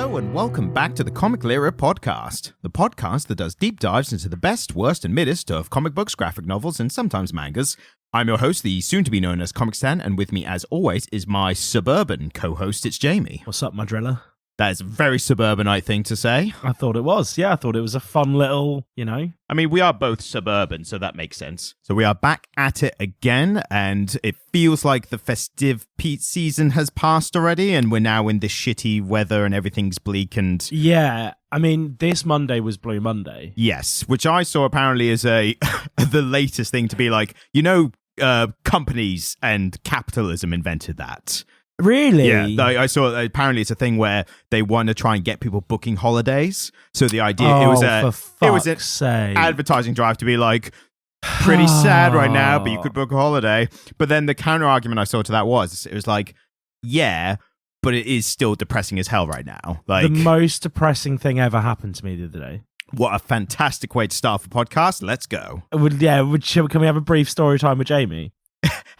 Hello and welcome back to the Comic Lyra podcast, the podcast that does deep dives into the best, worst and middest of comic books, graphic novels and sometimes mangas. I'm your host, the soon-to-be known as Comic Stan, and with me as always is my suburban co-host, it's Jamie. What's up, my driller? That is a very suburbanite thing to say. I thought it was. Yeah, I thought it was a fun little, I mean, we are both suburban, so that makes sense. So we are back at it again, and it feels like the festive season has passed already, and we're now in this shitty weather and everything's bleak and... Yeah, I mean, this Monday was Blue Monday. Yes, which I saw apparently as the latest thing to be like, companies and capitalism invented that. Really? Yeah, I saw apparently it's a thing where they want to try and get people booking holidays. So the idea it was an advertising drive to be like pretty sad right now, but you could book a holiday. But then the counter argument I saw to that was it was like, yeah, but it is still depressing as hell right now. Like the most depressing thing ever happened to me the other day. What a fantastic way to start a podcast. Let's go. Can we have a brief story time with Jamie?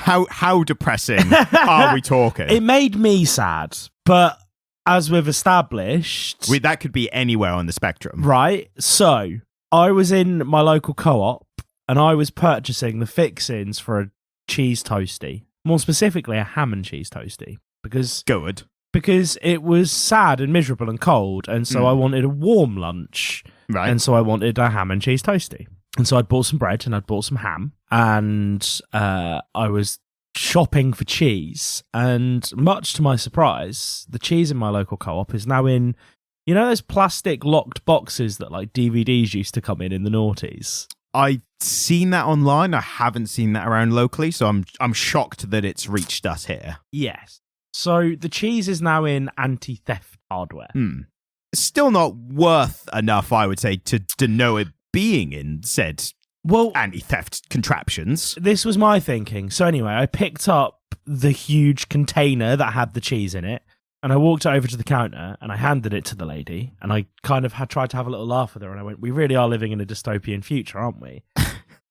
How depressing are we talking? It made me sad, but as we've established... that could be anywhere on the spectrum. Right. So, I was in my local co-op, and I was purchasing the fixings for a cheese toastie. More specifically, a ham and cheese toastie. Because it was sad and miserable and cold, and so I wanted a warm lunch. Right. And so I wanted a ham and cheese toastie. And so I'd bought some bread and I'd bought some ham, and I was shopping for cheese. And much to my surprise, the cheese in my local co-op is now in, those plastic locked boxes that like DVDs used to come in the noughties. I've seen that online. I haven't seen that around locally, so I'm shocked that it's reached us here. Yes. So the cheese is now in anti-theft hardware. It's still not worth enough, I would say, to know it being in said anti-theft contraptions. This was my thinking. So anyway, I picked up the huge container that had the cheese in it, and I walked over to the counter and I handed it to the lady, and I kind of had tried to have a little laugh with her, and I went, we really are living in a dystopian future, aren't we?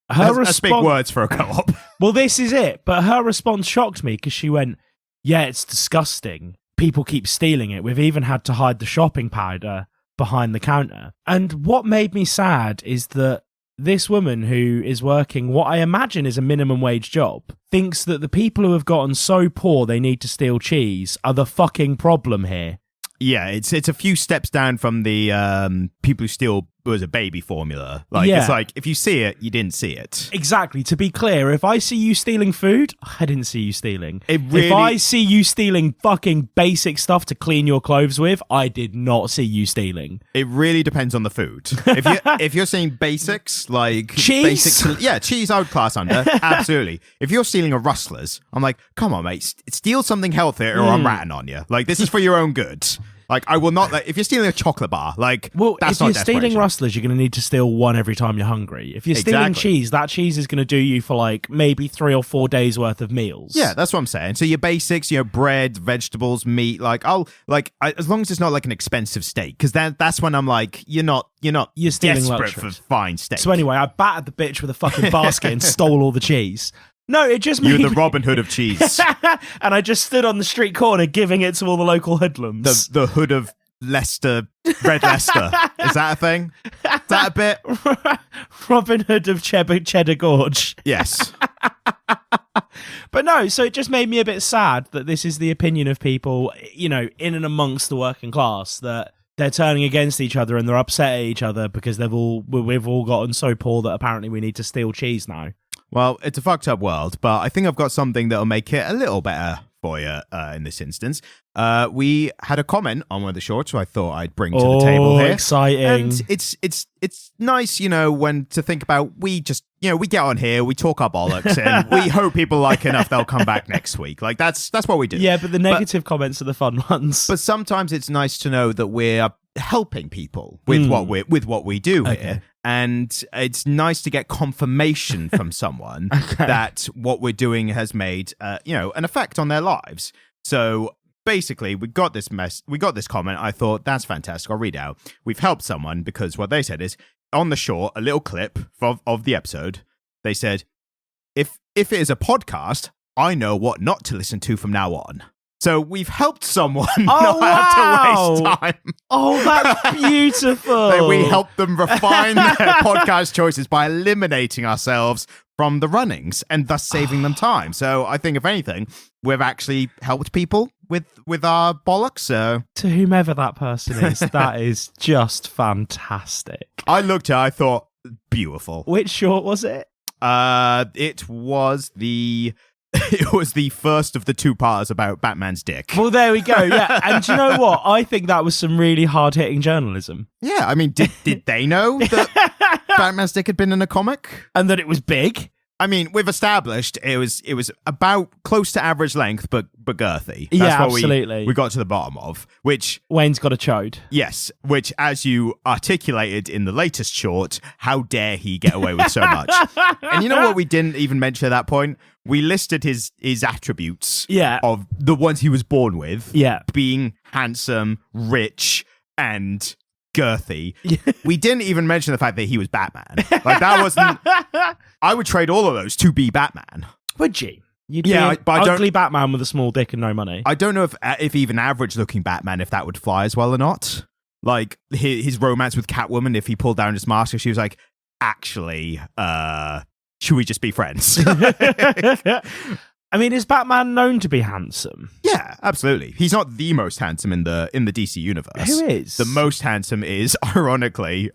That's big words for a co-op. Well, this is it. But her response shocked me because she went, yeah, it's disgusting. People keep stealing it. We've even had to hide the shopping powder behind the counter. And what made me sad is that this woman who is working what I imagine is a minimum wage job thinks that the people who have gotten so poor they need to steal cheese are the fucking problem here. Yeah, it's a few steps down from the people who steal was a baby formula. It's like, if you see it, you didn't see it. Exactly. To be clear, if I see you stealing food, I didn't see you stealing. If I see you stealing fucking basic stuff to clean your clothes with, I did not see you stealing. It really depends on the food. If you're saying basics, like... Cheese? Cheese I would class under. Absolutely. If you're stealing a Rustler's, I'm like, come on, mate, steal something healthier or I'm ratting on you. Like, this is for your own good. Like, I will not... if you're stealing a chocolate bar, that's not if you're stealing Rustlers, you're going to need to steal one every time you're hungry. If you're stealing cheese, that cheese is going to do you for, like, maybe 3 or 4 days worth of meals. Yeah, that's what I'm saying. So your basics, bread, vegetables, meat, as long as it's not, like, an expensive steak, because that's when I'm like, you're stealing desperate for fine steak. So anyway, I battered the bitch with a fucking basket and stole all the cheese. No, it just made... You're the Robin Hood of cheese. And I just stood on the street corner giving it to all the local hoodlums. The hood of Leicester, Red Leicester. Is that a thing? Is that a bit? Robin Hood of Cheddar Gorge. Yes. But no, so it just made me a bit sad that this is the opinion of people, in and amongst the working class, that they're turning against each other and they're upset at each other because we've all gotten so poor that apparently we need to steal cheese now. Well, it's a fucked up world, but I think I've got something that'll make it a little better for you in this instance. We had a comment on one of the shorts, so I thought I'd bring to the table here. Exciting! And it's nice, when to think about. We just, we get on here, we talk our bollocks, and we hope people like enough they'll come back next week. Like that's what we do. Yeah, but the negative comments are the fun ones. But sometimes it's nice to know that we're helping people with what we do here. And it's nice to get confirmation from someone that what we're doing has made, an effect on their lives. So basically, we got this comment. I thought, that's fantastic. I'll read it out. We've helped someone because what they said is, on the short, a little clip of the episode, they said, if it is a podcast, I know what not to listen to from now on. So we've helped someone Oh, not have to waste time. Oh, that's beautiful. We helped them refine their podcast choices by eliminating ourselves from the runnings and thus saving them time. So I think, if anything, we've actually helped people with our bollocks. So to whomever that person is, that is just fantastic. I looked at it, I thought, beautiful. Which short was it? It was the first of the two parts about Batman's dick. Well, there we go. Yeah, and do you know what? I think that was some really hard-hitting journalism. Yeah, I mean, did they know that Batman's dick had been in a comic? And that it was big? I mean, we've established it was about close to average length, but girthy. That's yeah, what absolutely. We got to the bottom of, which... Wayne's got a chode. Yes, which, as you articulated in the latest short, how dare he get away with so much? And you know what we didn't even mention at that point? We listed his attributes of the ones he was born with. Yeah. Being handsome, rich, and girthy. We didn't even mention the fact that he was Batman. Like, that wasn't... I would trade all of those to be Batman. Would you? You'd yeah, be an ugly Batman with a small dick and no money. I don't know if even average-looking Batman, if that would fly as well or not. Like, his romance with Catwoman, if he pulled down his mask, and she was like, actually, should we just be friends? I mean, is Batman known to be handsome? Yeah, absolutely. He's not the most handsome in the DC universe. Who is? The most handsome is, ironically,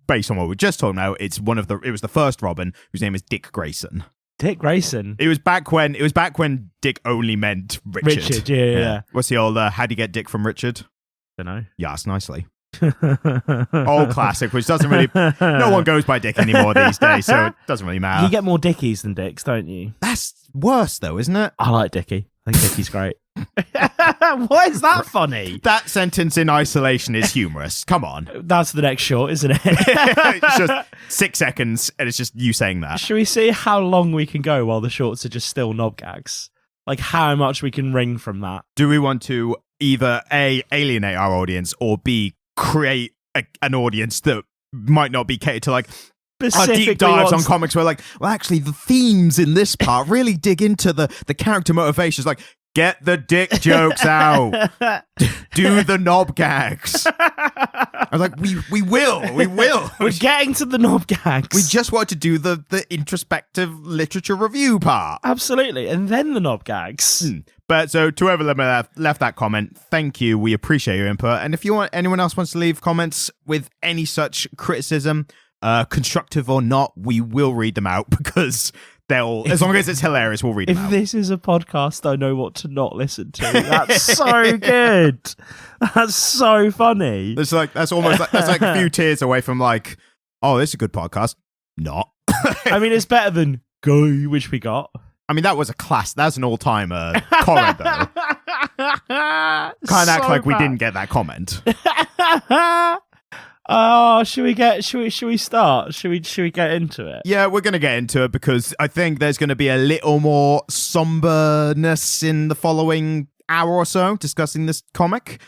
based on what we just talked about, it was the first Robin, whose name is Dick Grayson. Dick Grayson. It was back when Dick only meant Richard. Richard, yeah. What's the old how'd you get Dick from Richard? Don't know. Yes, nicely. Old classic, which doesn't really... No one goes by Dick anymore these days, so it doesn't really matter. You get more Dickies than Dicks, don't you? That's worse, though, isn't it? I like Dickie. I think Dickie's great. Why is that funny? That sentence in isolation is humorous. Come on. That's the next short, isn't it? It's just 6 seconds, and it's just you saying that. Should we see how long we can go while the shorts are just still knob gags? Like, how much we can wring from that? Do we want to either A, alienate our audience, or B, create an audience that might not be catered to, like, our deep dives on comics where, like, well, actually, the themes in this part really dig into the character motivations. Like, get the dick jokes out. Do the knob gags. I was like, we will. We're getting to the knob gags. We just want to do the introspective literature review part. Absolutely. And then the knob gags. But so to whoever left that comment, thank you. We appreciate your input. And if anyone else wants to leave comments with any such criticism, constructive or not, we will read them out because as long as it's hilarious, we'll read them out. If this is a podcast, I know what to not listen to. That's so good. That's so funny. That's like a few tears away from like, oh, this is a good podcast. Not. I mean, it's better than Go, which we got. I mean, that was a class. That's an all-timer comment, though. Can't act like we didn't get that comment. Oh, should we start? Should we get into it? Yeah, we're going to get into it because I think there's going to be a little more somberness in the following hour or so discussing this comic.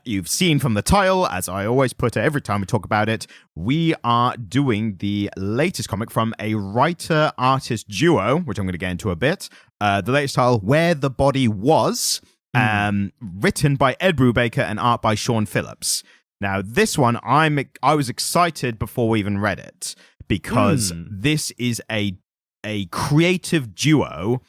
You've seen from the title, as I always put it every time we talk about it, we are doing the latest comic from a writer-artist duo, which I'm going to get into a bit. The latest title, Where the Body Was, written by Ed Brubaker and art by Sean Phillips. Now, this one, I was excited before we even read it because this is a creative duo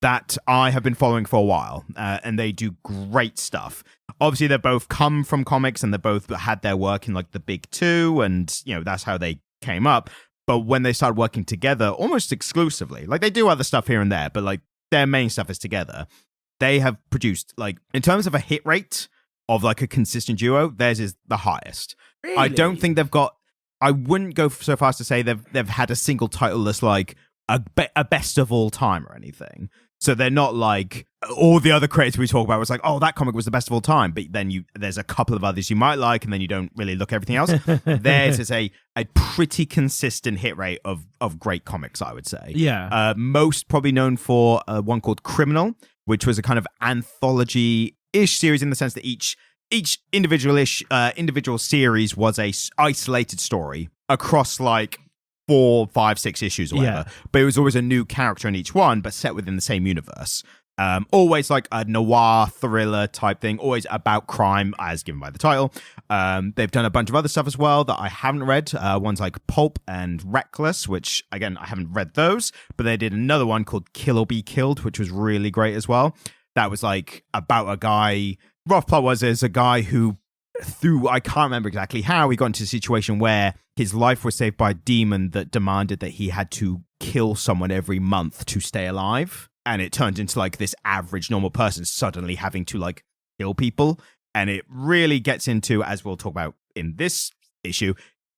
that I have been following for a while, and they do great stuff. Obviously, they both come from comics, and they both had their work in like the big two, and that's how they came up. But when they started working together, almost exclusively, like they do other stuff here and there, but like their main stuff is together. They have produced, like, in terms of a hit rate of like a consistent duo, theirs is the highest. Really? I don't think they've got. I wouldn't go so far as to say they've had a single title that's like a best of all time or anything. So they're not like all the other creators we talk about was like, oh, that comic was the best of all time. But then there's a couple of others you might like, and then you don't really look at everything else. Theirs is a pretty consistent hit rate of great comics, I would say. Yeah. Most probably known for one called Criminal, which was a kind of anthology-ish series in the sense that each individual series was a isolated story across like 4, 5, 6 issues or whatever. Yeah. But it was always a new character in each one, but set within the same universe. Always like a noir thriller type thing, always about crime, as given by the title. They've done a bunch of other stuff as well that I haven't read. Ones like Pulp and Reckless, which, again, I haven't read those, but they did another one called Kill or Be Killed, which was really great as well. That was like about a guy. Rough plot was there's a guy who, I can't remember exactly how, he got into a situation where his life was saved by a demon that demanded that he had to kill someone every month to stay alive. And it turned into like this average normal person suddenly having to like kill people. And it really gets into, as we'll talk about in this issue,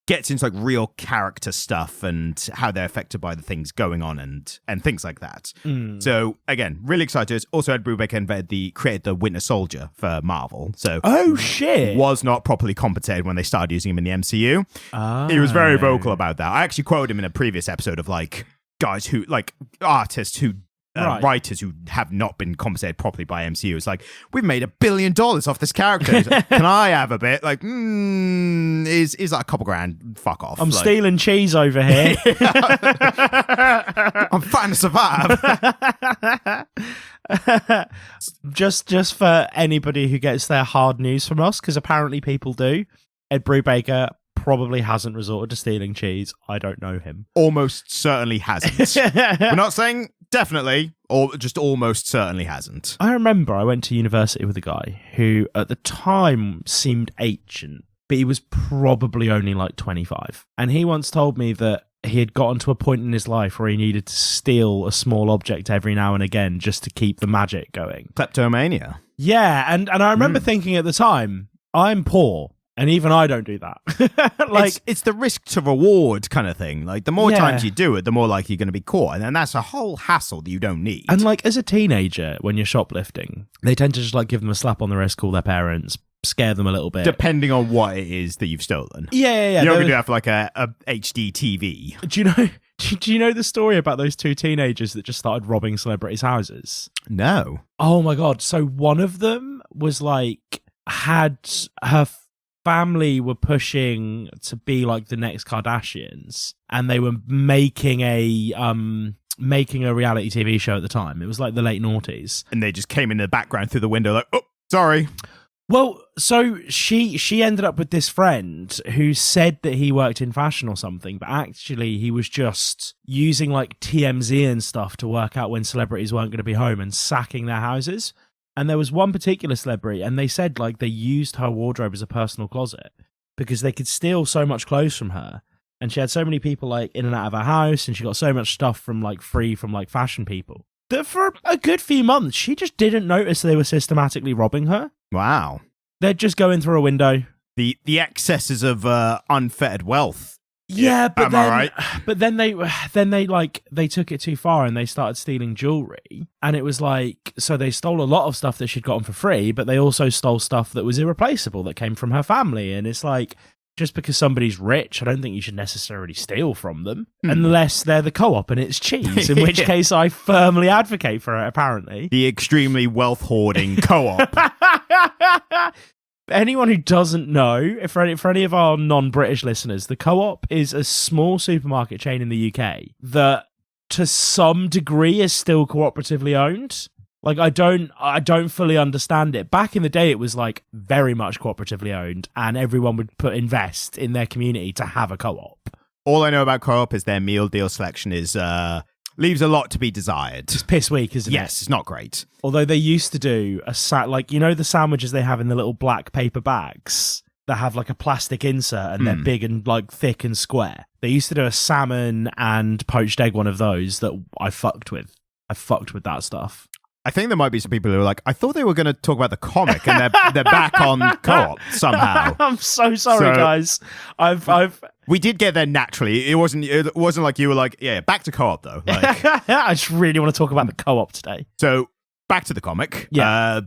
gets into like real character stuff and how they're affected by the things going on and things like that. So again, really excited. Also Ed Brubaker created the Winter Soldier for Marvel. So oh shit, was not properly compensated when they started using him in the MCU. He was very vocal about that. I actually quoted him in a previous episode of like guys who like artists who writers who have not been compensated properly by MCU. It's like, we've made $1 billion off this character. Like, can I have a bit? Like, is that a couple grand? Fuck off. I'm stealing cheese over here. I'm trying to survive. just for anybody who gets their hard news from us, because apparently people do. Ed Brubaker probably hasn't resorted to stealing cheese. I don't know him. Almost certainly hasn't. We're not saying definitely, or just almost certainly hasn't. I remember I went to university with a guy who at the time seemed ancient, but he was probably only like 25. And he once told me that he had gotten to a point in his life where he needed to steal a small object every now and again just to keep the magic going. Kleptomania. Yeah, and I remember thinking at the time, I'm poor. And even I don't do that. Like it's the risk to reward kind of thing. Like the more times you do it, the more likely you're going to be caught. And then that's a whole hassle that you don't need. And like as a teenager, when you're shoplifting, they tend to just like give them a slap on the wrist, call their parents, scare them a little bit. Depending on what it is that you've stolen. Yeah. You're not going to do that for like a HD TV. Do you know the story about those two teenagers that just started robbing celebrities' houses? No. Oh my God. So one of them was like, had her family were pushing to be like the next Kardashians, and they were making a reality TV show at the time. It was like the late noughties, and they just came in the background through the window like, oh, sorry. Well, so she ended up with this friend who said that he worked in fashion or something, but actually he was just using like TMZ and stuff to work out when celebrities weren't going to be home and sacking their houses. And there was one particular celebrity, and they said like they used her wardrobe as a personal closet because they could steal so much clothes from her. And she had so many people like in and out of her house, and she got so much stuff from like free from like fashion people that for a good few months, she just didn't notice they were systematically robbing her. Wow. They'd just go in through a window. The excesses of unfettered wealth. Yeah, but then, right? But then they took it too far and they started stealing jewelry. And it was like, so they stole a lot of stuff that she'd gotten for free, but they also stole stuff that was irreplaceable that came from her family. And it's like, just because somebody's rich, I don't think you should necessarily steal from them unless they're the Co-op and it's cheese, in which case I firmly advocate for it, apparently. The extremely wealth hoarding Co-op. Anyone who doesn't know, for any of our non-British listeners, the Co-op is a small supermarket chain in the UK that, to some degree, is still cooperatively owned. Like, I don't fully understand it. Back in the day, it was like very much cooperatively owned, and everyone would invest in their community to have a Co-op. All I know about Co-op is their meal deal selection is leaves a lot to be desired. It's piss weak, isn't it? Yes, it's not great. Although they used to do like, you know, the sandwiches they have in the little black paper bags that have like a plastic insert and they're big and like thick and square. They used to do a salmon and poached egg one of those that I fucked with. I fucked with that stuff. I think there might be some people who are like, I thought they were going to talk about the comic, and they're back on Co-op somehow. I'm so sorry, guys. We did get there naturally. It wasn't like you were like, yeah, back to Co-op though. Like, I just really want to talk about the Co-op today. So back to the comic. Yeah.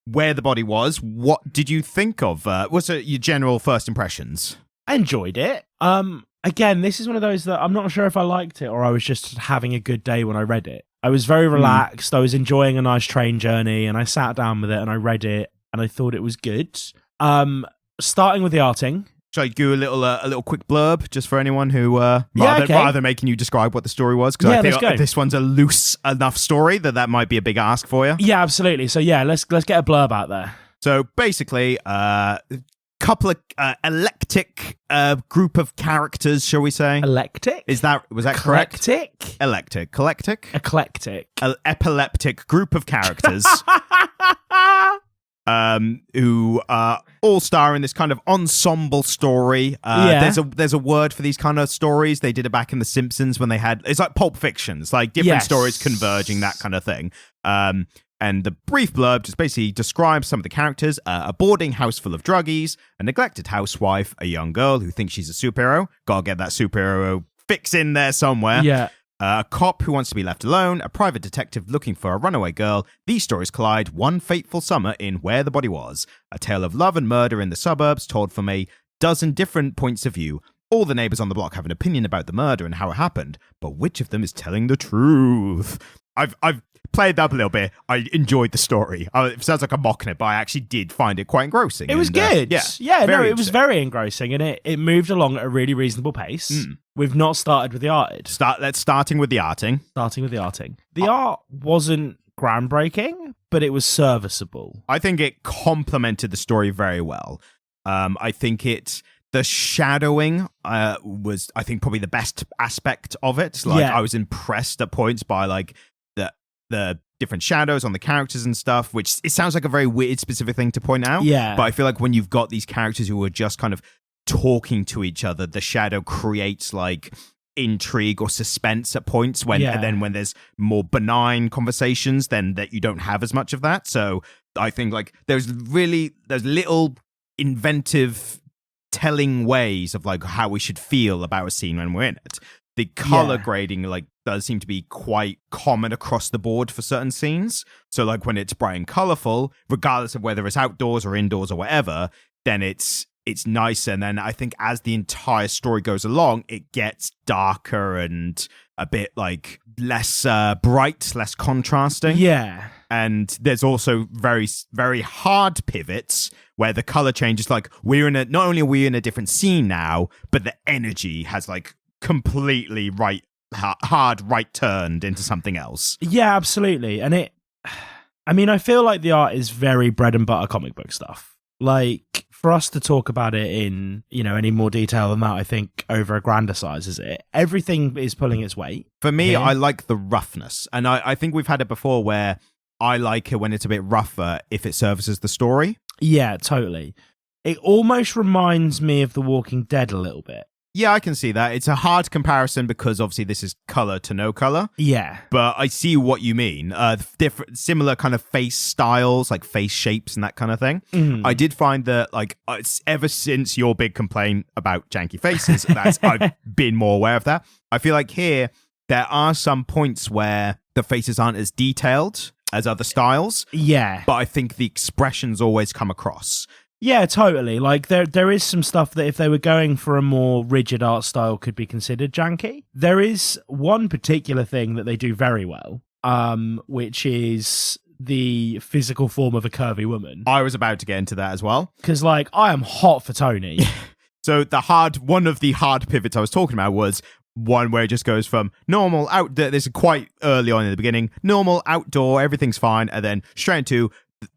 Where the Body Was. What did you think of? What's your general first impressions? I enjoyed it. Again, this is one of those that I'm not sure if I liked it or I was just having a good day when I read it. I was very relaxed. I was enjoying a nice train journey, and I sat down with it and I read it and I thought it was good. Starting with the arting, Shall I do a little quick blurb just for anyone who okay. rather than making you describe what the story was? Because I let's think go. this one's a loose enough story that might be a big ask for you. Yeah, absolutely. So let's get a blurb out there. So basically, couple of eclectic group of characters, shall we say? Eclectic? Was that correct? Eclectic? Eclectic. Epileptic group of characters who all star in this kind of ensemble story. There's a word for these kind of stories. They did it back in The Simpsons when they had, it's like Pulp Fiction. It's like different stories converging, that kind of thing. And the brief blurb just basically describes some of the characters. A boarding house full of druggies, a neglected housewife, a young girl who thinks she's a superhero. Gotta get that superhero fix in there somewhere. Yeah. A cop who wants to be left alone, a private detective looking for a runaway girl. These stories collide one fateful summer in Where the Body Was. A tale of love and murder in the suburbs told from a dozen different points of view. All the neighbors on the block have an opinion about the murder and how it happened, but which of them is telling the truth? I've played that up a little bit. I enjoyed the story. It sounds like I'm mocking it, but I actually did find it quite engrossing. It was good. It was very engrossing, and it moved along at a really reasonable pace. We've not started with the arted. Starting with the arting. The art wasn't groundbreaking, but it was serviceable. I think it complemented the story very well. I think the shadowing was, I think, probably the best aspect of it. I was impressed at points by the different shadows on the characters and stuff, which it sounds like a very weird specific thing to point out. Yeah. But I feel like when you've got these characters who are just kind of talking to each other, the shadow creates intrigue or suspense at points and then when there's more benign conversations, then that you don't have as much of that. So I think there's little inventive telling ways of how we should feel about a scene when we're in it. The color grading does seem to be quite common across the board for certain scenes. So when it's bright and colorful, regardless of whether it's outdoors or indoors or whatever, then it's nice. And then I think as the entire story goes along, it gets darker and a bit less bright, less contrasting. Yeah. And there's also very, very hard pivots where the color changes. Not only are we in a different scene now, but the energy has completely hard right turned into something else. Yeah, absolutely. And I feel like the art is very bread and butter comic book stuff. For us to talk about it in, any more detail than that, I think over-aggrandizes it. Everything is pulling its weight. For me, I like the roughness. And I think we've had it before where I like it when it's a bit rougher if it services the story. Yeah, totally. It almost reminds me of The Walking Dead a little bit. Yeah, I can see that. It's a hard comparison because obviously this is color to no color. Yeah. But I see what you mean. Different, similar kind of face styles, face shapes and that kind of thing. I did find that, it's ever since your big complaint about janky faces, I've been more aware of that. I feel like here, there are some points where the faces aren't as detailed as other styles. Yeah. But I think the expressions always come across. Yeah, totally. There is some stuff that if they were going for a more rigid art style could be considered janky. There is one particular thing that they do very well, which is the physical form of a curvy woman. I was about to get into that as well. Because, I am hot for Tony. So one of the hard pivots I was talking about was one where it just goes from normal outdoor, this is quite early on in the beginning, normal outdoor, everything's fine, and then straight into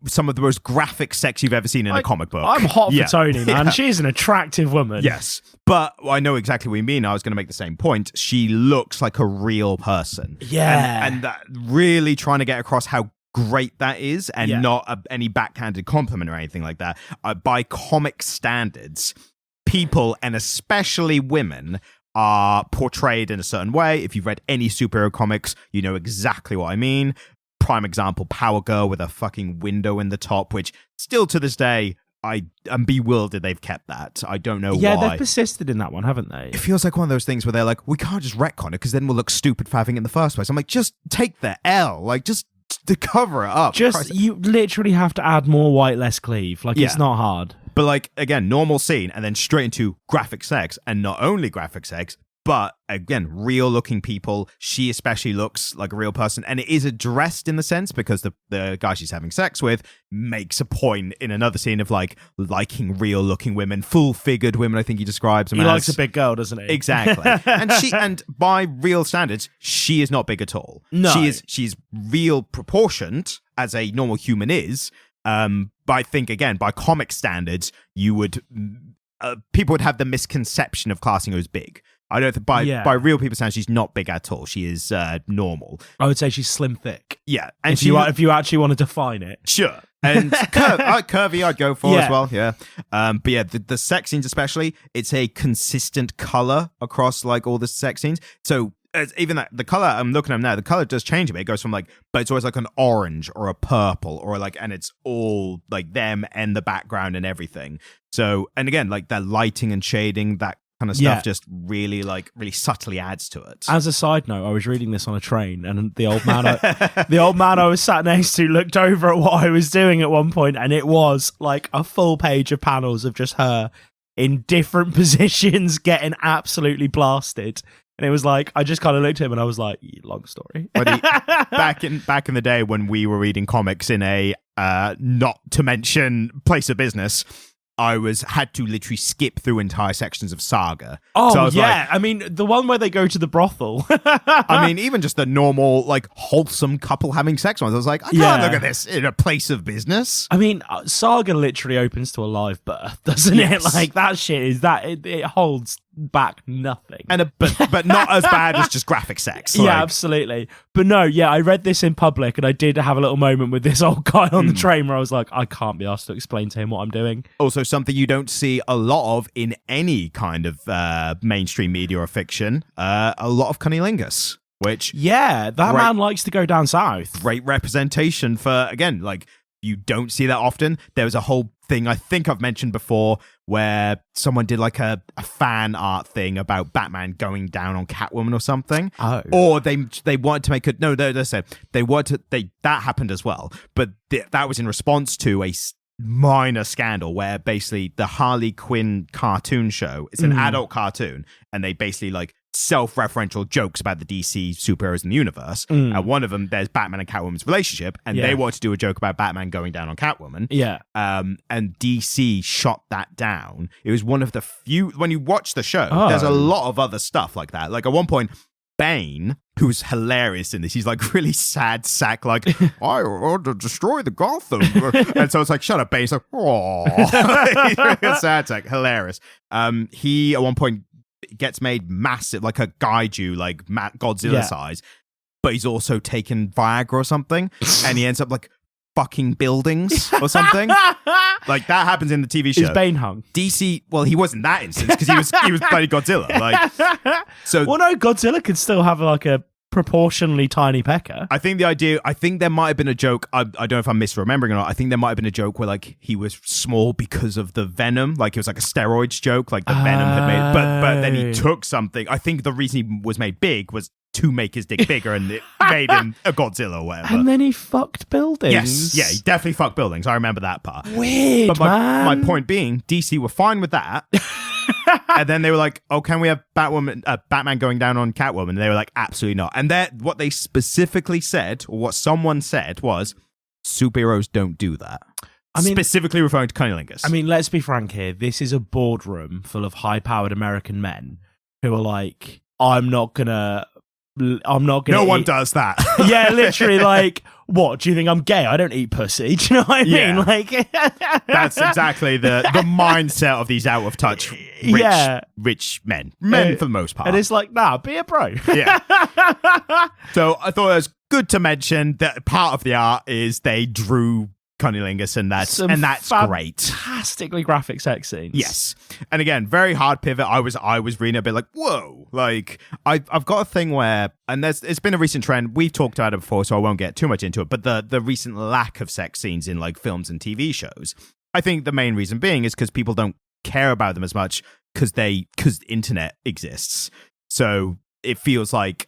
some of the most graphic sex you've ever seen in a comic book. I'm hot for Tony, man. Yeah. She's an attractive woman. Yes. But I know exactly what you mean. I was going to make the same point. She looks like a real person. Yeah. And that really trying to get across how great that is and not any backhanded compliment or anything like that. By comic standards, people, and especially women, are portrayed in a certain way. If you've read any superhero comics, you know exactly what I mean. Prime example, Power Girl with a fucking window in the top, which still to this day, I am bewildered they've kept that. I don't know why. Yeah, they've persisted in that one, haven't they? It feels like one of those things where they're like, we can't just retcon it because then we'll look stupid for having it in the first place. I'm like, just take the L. Just to cover it up. You literally have to add more white, less cleave. It's not hard. But again, normal scene and then straight into graphic sex, and not only graphic sex, But again, real looking people. She especially looks like a real person, and it is addressed in the sense because the guy she's having sex with makes a point in another scene of like liking real looking women, full figured women. I think he describes them. He likes a big girl, doesn't he? Exactly. and by real standards, she is not big at all. No, she's real proportioned as a normal human is. But I think again, by comic standards, you would people would have the misconception of classing her as big. I don't think by real people's standards, she's not big at all. She is normal. I would say she's slim thick. Yeah, and if you actually want to define it, sure. And curvy, I'd go for as well. Yeah, but yeah, the sex scenes especially, it's a consistent color across like all the sex scenes. So even that the color I'm looking at them now, the color does change a bit. It goes from like, but it's always like an orange or a purple or like, and it's all like them and the background and everything. So, and again, like that lighting and shading, that kind of stuff just really subtly adds to it. As a side note, I was reading this on a train, and the old man I was sat next to looked over at what I was doing at one point, and it was like a full page of panels of just her in different positions getting absolutely blasted. And it was like, I just kind of looked at him and I was like, long story. Back in the day when we were reading comics in a not to mention place of business, I had to literally skip through entire sections of Saga. Oh, so I was yeah. I mean, the one where they go to the brothel. I mean, even just the normal, like, wholesome couple having sex ones. I was like, I can't look at this in a place of business. I mean, Saga literally opens to a live birth, doesn't it? Like, that shit is that, it holds back nothing. But not as bad as just graphic sex. Yeah, absolutely. But no, yeah, I read this in public and I did have a little moment with this old guy on the train where I was like, I can't be asked to explain to him what I'm doing. Also, something you don't see a lot of in any kind of mainstream media or fiction, a lot of cunnilingus. Which that man likes to go down south. Great representation for, again, like, you don't see that often. There was a whole thing I think I've mentioned before where someone did like a fan art thing about Batman going down on Catwoman or something. Oh. Or they wanted to make that happened as well. But that was in response to a minor scandal where basically the Harley Quinn cartoon show, it's an adult cartoon, and they basically like self-referential jokes about the DC superheroes in the universe. And one of them, there's Batman and Catwoman's relationship, and they wanted to do a joke about Batman going down on Catwoman. Yeah. And DC shot that down. It was one of the few, when you watch the show, there's a lot of other stuff like that. Like at one point, Bane, who's hilarious in this, he's like really sad sack, like, I want to destroy the Gotham. And so it's like, shut up, Bane. He's like, oh, he's really sad sack, hilarious. He at one point gets made massive, like a kaiju, like Godzilla size, but he's also taken Viagra or something, and he ends up like fucking buildings or something. Like that happens in the TV show. Is Bane hung? DC, well, he wasn't that instance because he was bloody Godzilla. Like, so well, no, Godzilla could still have like a proportionally tiny pecker. I think there might have been a joke. I don't know if I'm misremembering or not. I think there might have been a joke where like he was small because of the venom, like it was like a steroids joke, like the venom had made. But then he took something. I think the reason he was made big was to make his dick bigger, and it made him a Godzilla or whatever. And then he fucked buildings. Yes, yeah, he definitely fucked buildings. I remember that part. Weird, but my point being, DC were fine with that. And then they were like, oh, can we have Batman going down on Catwoman? And they were like, absolutely not. And what they specifically said, or what someone said, was superheroes don't do that. I mean, specifically referring to cunnilingus. I mean, let's be frank here. This is a boardroom full of high-powered American men who are like, no one does that. Yeah, literally, like, what? Do you think I'm gay? I don't eat pussy. Do you know what I mean? Like, that's exactly the mindset of these out of touch rich men for the most part. And it's like, nah, be a bro. Yeah. So I thought it was good to mention that part of the art is they drew cunnilingus, and that's great. Fantastically graphic sex scenes. Yes, and again, very hard pivot. I was reading a bit like, whoa, like I've got a thing where, and it's been a recent trend. We've talked about it before, so I won't get too much into it. But the recent lack of sex scenes in like films and TV shows, I think the main reason being is because people don't care about them as much because the internet exists. So it feels like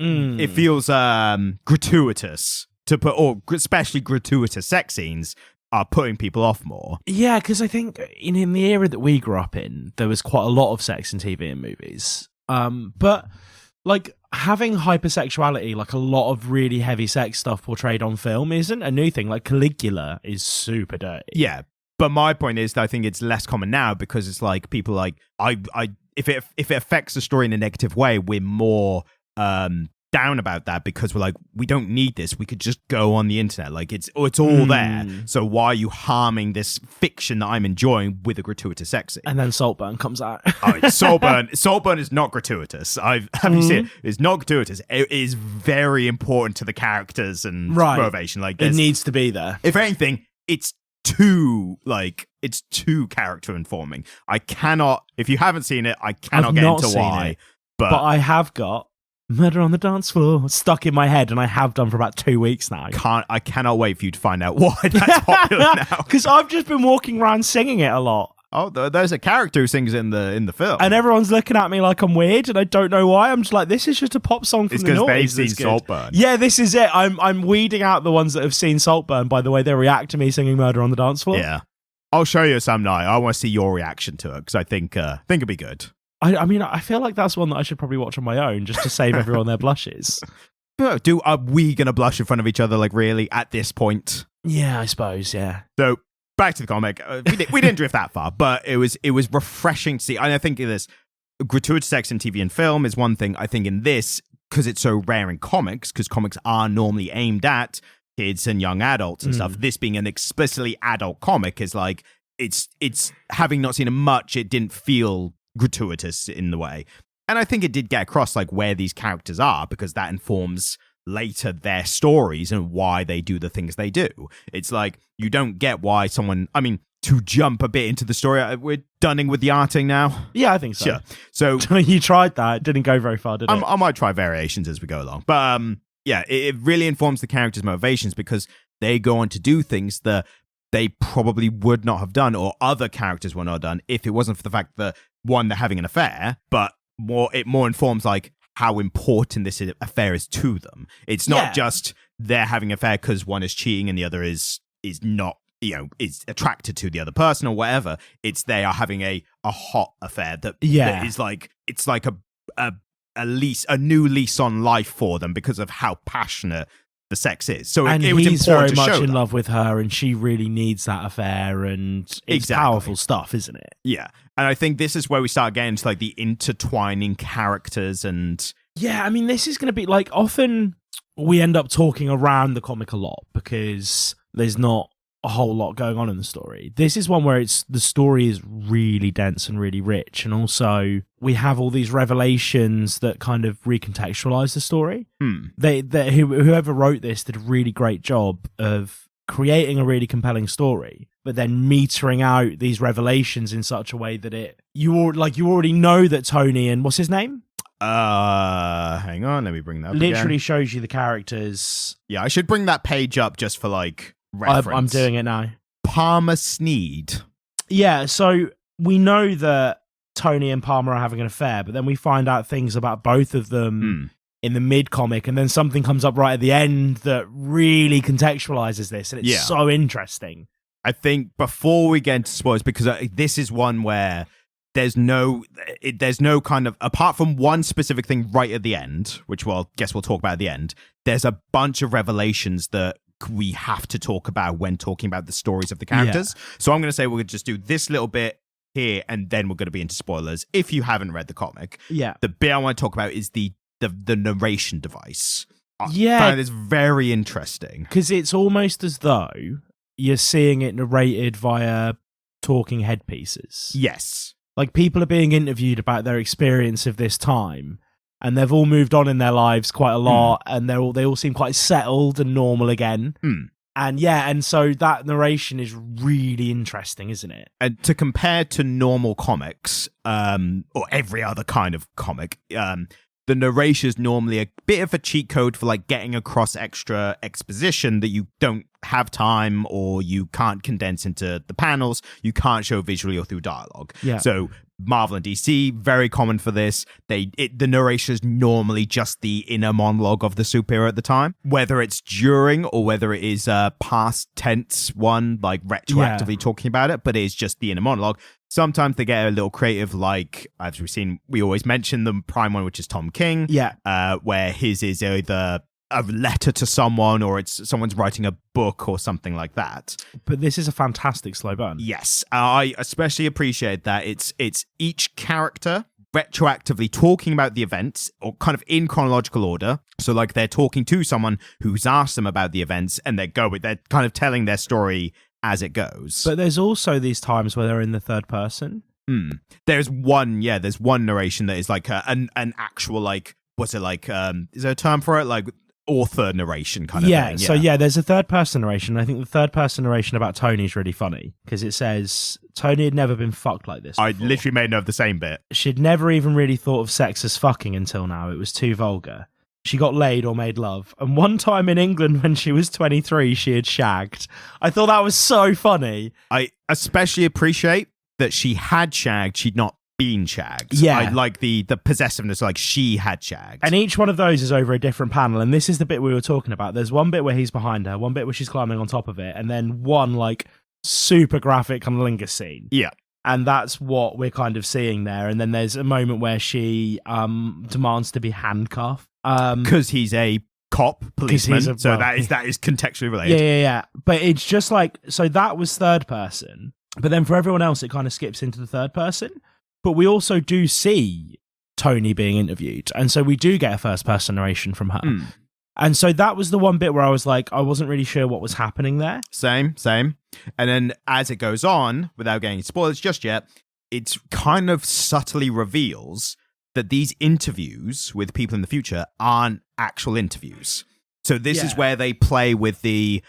gratuitous to put, or especially gratuitous sex scenes are putting people off more. Yeah, because I think in the era that we grew up in, there was quite a lot of sex in TV and movies. But like having hypersexuality, like a lot of really heavy sex stuff portrayed on film, isn't a new thing. Like Caligula is super dirty. Yeah, but my point is that I think it's less common now because it's like people like if it affects the story in a negative way, we're more down about that because we're like, we don't need this. We could just go on the internet. Like it's all there. So why are you harming this fiction that I'm enjoying with a gratuitous sex scene? And then Saltburn comes out. Saltburn is not gratuitous. Have you seen it? It's not gratuitous. It is very important to the characters and motivation. Like it needs to be there. If anything, it's too character informing. I cannot. If you haven't seen it, I cannot get into why. But I have got Murder on the Dance Floor stuck in my head, and I have done for about 2 weeks now. I cannot wait for you to find out why that's popular now. Because I've just been walking around singing it a lot. Oh, there's a character who sings in the film, and everyone's looking at me like I'm weird, and I don't know why. I'm just like, this is just a pop song from the noughties. It's because they've seen Saltburn. Yeah, this is it. I'm weeding out the ones that have seen Saltburn by the way they react to me singing Murder on the Dance Floor. Yeah, I'll show you some night. I want to see your reaction to it because I think it'd be good. I mean, I feel like that's one that I should probably watch on my own just to save everyone their blushes. Are we going to blush in front of each other, like, really, at this point? Yeah, I suppose, yeah. So, back to the comic. We didn't drift that far, but it was refreshing to see. And I think this gratuitous sex in TV and film is one thing. I think in this, because it's so rare in comics, because comics are normally aimed at kids and young adults and stuff, this being an explicitly adult comic is like, it's having not seen it much, it didn't feel gratuitous in the way. And I think it did get across like where these characters are because that informs later their stories and why they do the things they do. It's like you don't get why someone, I mean, to jump a bit into the story, we're done with the arting now. Yeah, I think so. Sure. So you tried that, it didn't go very far, did it? I might try variations as we go along. But yeah, it really informs the characters' motivations because they go on to do things that they probably would not have done or other characters would not have done if it wasn't for the fact that one, they're having an affair, but it more informs like how important this affair is to them. It's not just they're having an affair because one is cheating and the other is not, is attracted to the other person or whatever. It's they are having a hot affair that is like, it's like a new lease on life for them because of how passionate the sex is. So and it was he's important very to much show in that. love with her and she really needs that affair and it's powerful stuff, isn't it? Yeah. And I think this is where we start getting into like the intertwining characters and... Yeah, I mean, this is going to be like often we end up talking around the comic a lot because there's not a whole lot going on in the story. This is one where the story is really dense and really rich, and also we have all these revelations that kind of recontextualize the story. Whoever wrote this did a really great job of creating a really compelling story, but then metering out these revelations in such a way that you already know that Tony and what's his name? Hang on, let me bring that up literally again. Shows you the characters. Yeah, I should bring that page up just for like reference. I'm doing it now. Palmer Sneed. Yeah, so we know that Tony and Palmer are having an affair, but then we find out things about both of them in the mid-comic, and then something comes up right at the end that really contextualizes this, and it's so interesting. I think before we get into spoilers, because this is one where there's no kind of, apart from one specific thing right at the end, which we'll talk about at the end, there's a bunch of revelations that we have to talk about when talking about the stories of the characters. Yeah. So I'm going to say we're going to just do this little bit here, and then we're going to be into spoilers if you haven't read the comic. Yeah. The bit I want to talk about is the narration device. Yeah. I find this very interesting. Because it's almost as though you're seeing it narrated via talking headpieces. Yes. Like people are being interviewed about their experience of this time, and they've all moved on in their lives quite a lot, and they all seem quite settled and normal again. And so that narration is really interesting, isn't it? And to compare to normal comics, or every other kind of comic, the narration is normally a bit of a cheat code for like getting across extra exposition that you don't have time or you can't condense into the panels, you can't show visually or through dialogue. Yeah. So Marvel and DC, very common for this. The narration is normally just the inner monologue of the superhero at the time, whether it's during or whether it is a past tense one, like retroactively talking about it, but it's just the inner monologue. Sometimes they get a little creative, like, as we've seen, we always mention the prime one, which is Tom King, where his is either a letter to someone or it's someone's writing a book or something like that. But this is a fantastic slow burn. Yes, I especially appreciate that it's each character retroactively talking about the events or kind of in chronological order. So like they're talking to someone who's asked them about the events and they're kind of telling their story as it goes. But there's also these times where they're in the third person. There's one narration that is like an actual, like, what's it like? Is there a term for it? Like author narration kind of thing. So there's a third person narration. I think the third person narration about Tony is really funny because it says Tony had never been fucked like this before. I literally made note of the same bit. She'd never even really thought of sex as fucking until now. It was too vulgar. She got laid or made love. And one time in England when she was 23, she had shagged. I thought that was so funny. I especially appreciate that she had shagged. She'd not been shagged. Yeah. I like the possessiveness, like she had shagged. And each one of those is over a different panel. And this is the bit we were talking about. There's one bit where he's behind her, one bit where she's climbing on top of it, and then one like super graphic cunnilingus scene. Yeah. And that's what we're kind of seeing there. And then there's a moment where she demands to be handcuffed. Because he's a cop, policeman. So that is contextually related. Yeah. But it's just like, so that was third person. But then for everyone else, it kind of skips into the third person. But we also do see Tony being interviewed. And so we do get a first person narration from her. And so that was the one bit where I was like, I wasn't really sure what was happening there. Same. And then as it goes on, without getting spoilers just yet, it kind of subtly reveals that these interviews with people in the future aren't actual interviews. So this is where they play with the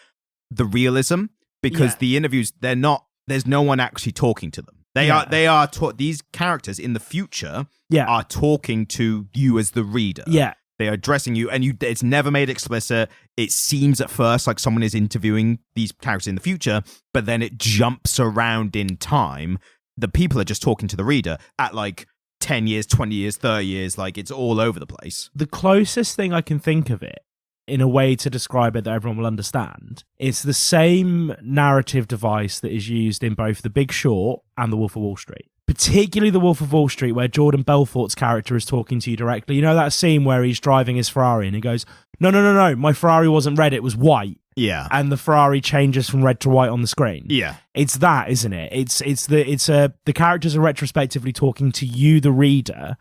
realism, because the interviews, there's no one actually talking to them. These characters in the future are talking to you as the reader. Yeah. They are addressing you, and it's never made explicit. It seems at first like someone is interviewing these characters in the future, but then it jumps around in time. The people are just talking to the reader at like 10 years, 20 years, 30 years, like it's all over the place. The closest thing I can think of it, in a way to describe it that everyone will understand, it's the same narrative device that is used in both The Big Short and The Wolf of Wall Street. Particularly The Wolf of Wall Street, where Jordan Belfort's character is talking to you directly. You know that scene where he's driving his Ferrari and he goes, no, my Ferrari wasn't red, it was white. Yeah. And the Ferrari changes from red to white on the screen. Yeah. It's that, isn't it? The characters are retrospectively talking to you, the reader,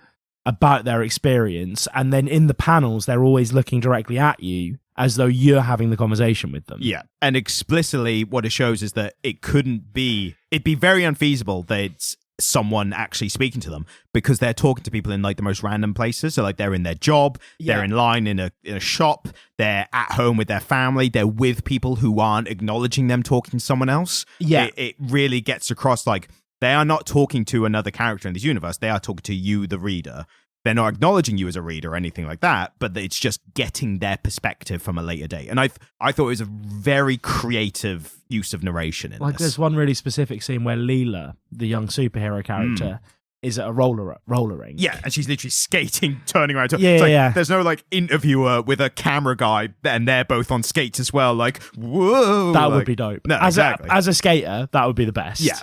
about their experience, and then in the panels they're always looking directly at you as though you're having the conversation with them. Yeah. And explicitly what it shows is that it'd be very unfeasible that it's someone actually speaking to them, because they're talking to people in like the most random places. So like they're in their job, they're in line in a shop, they're at home with their family, they're with people who aren't acknowledging them talking to someone else. Yeah. It really gets across, like, they are not talking to another character in this universe. They are talking to you, the reader. They're not acknowledging you as a reader or anything like that, but it's just getting their perspective from a later date. And I thought it was a very creative use of narration in like this. There's one really specific scene where Leela, the young superhero character, is at a roller ring. Yeah, and she's literally skating, turning around. Yeah. There's no like interviewer with a camera guy, and they're both on skates as well. Like, whoa, that would be dope. No, exactly. As a skater, that would be the best. Yeah,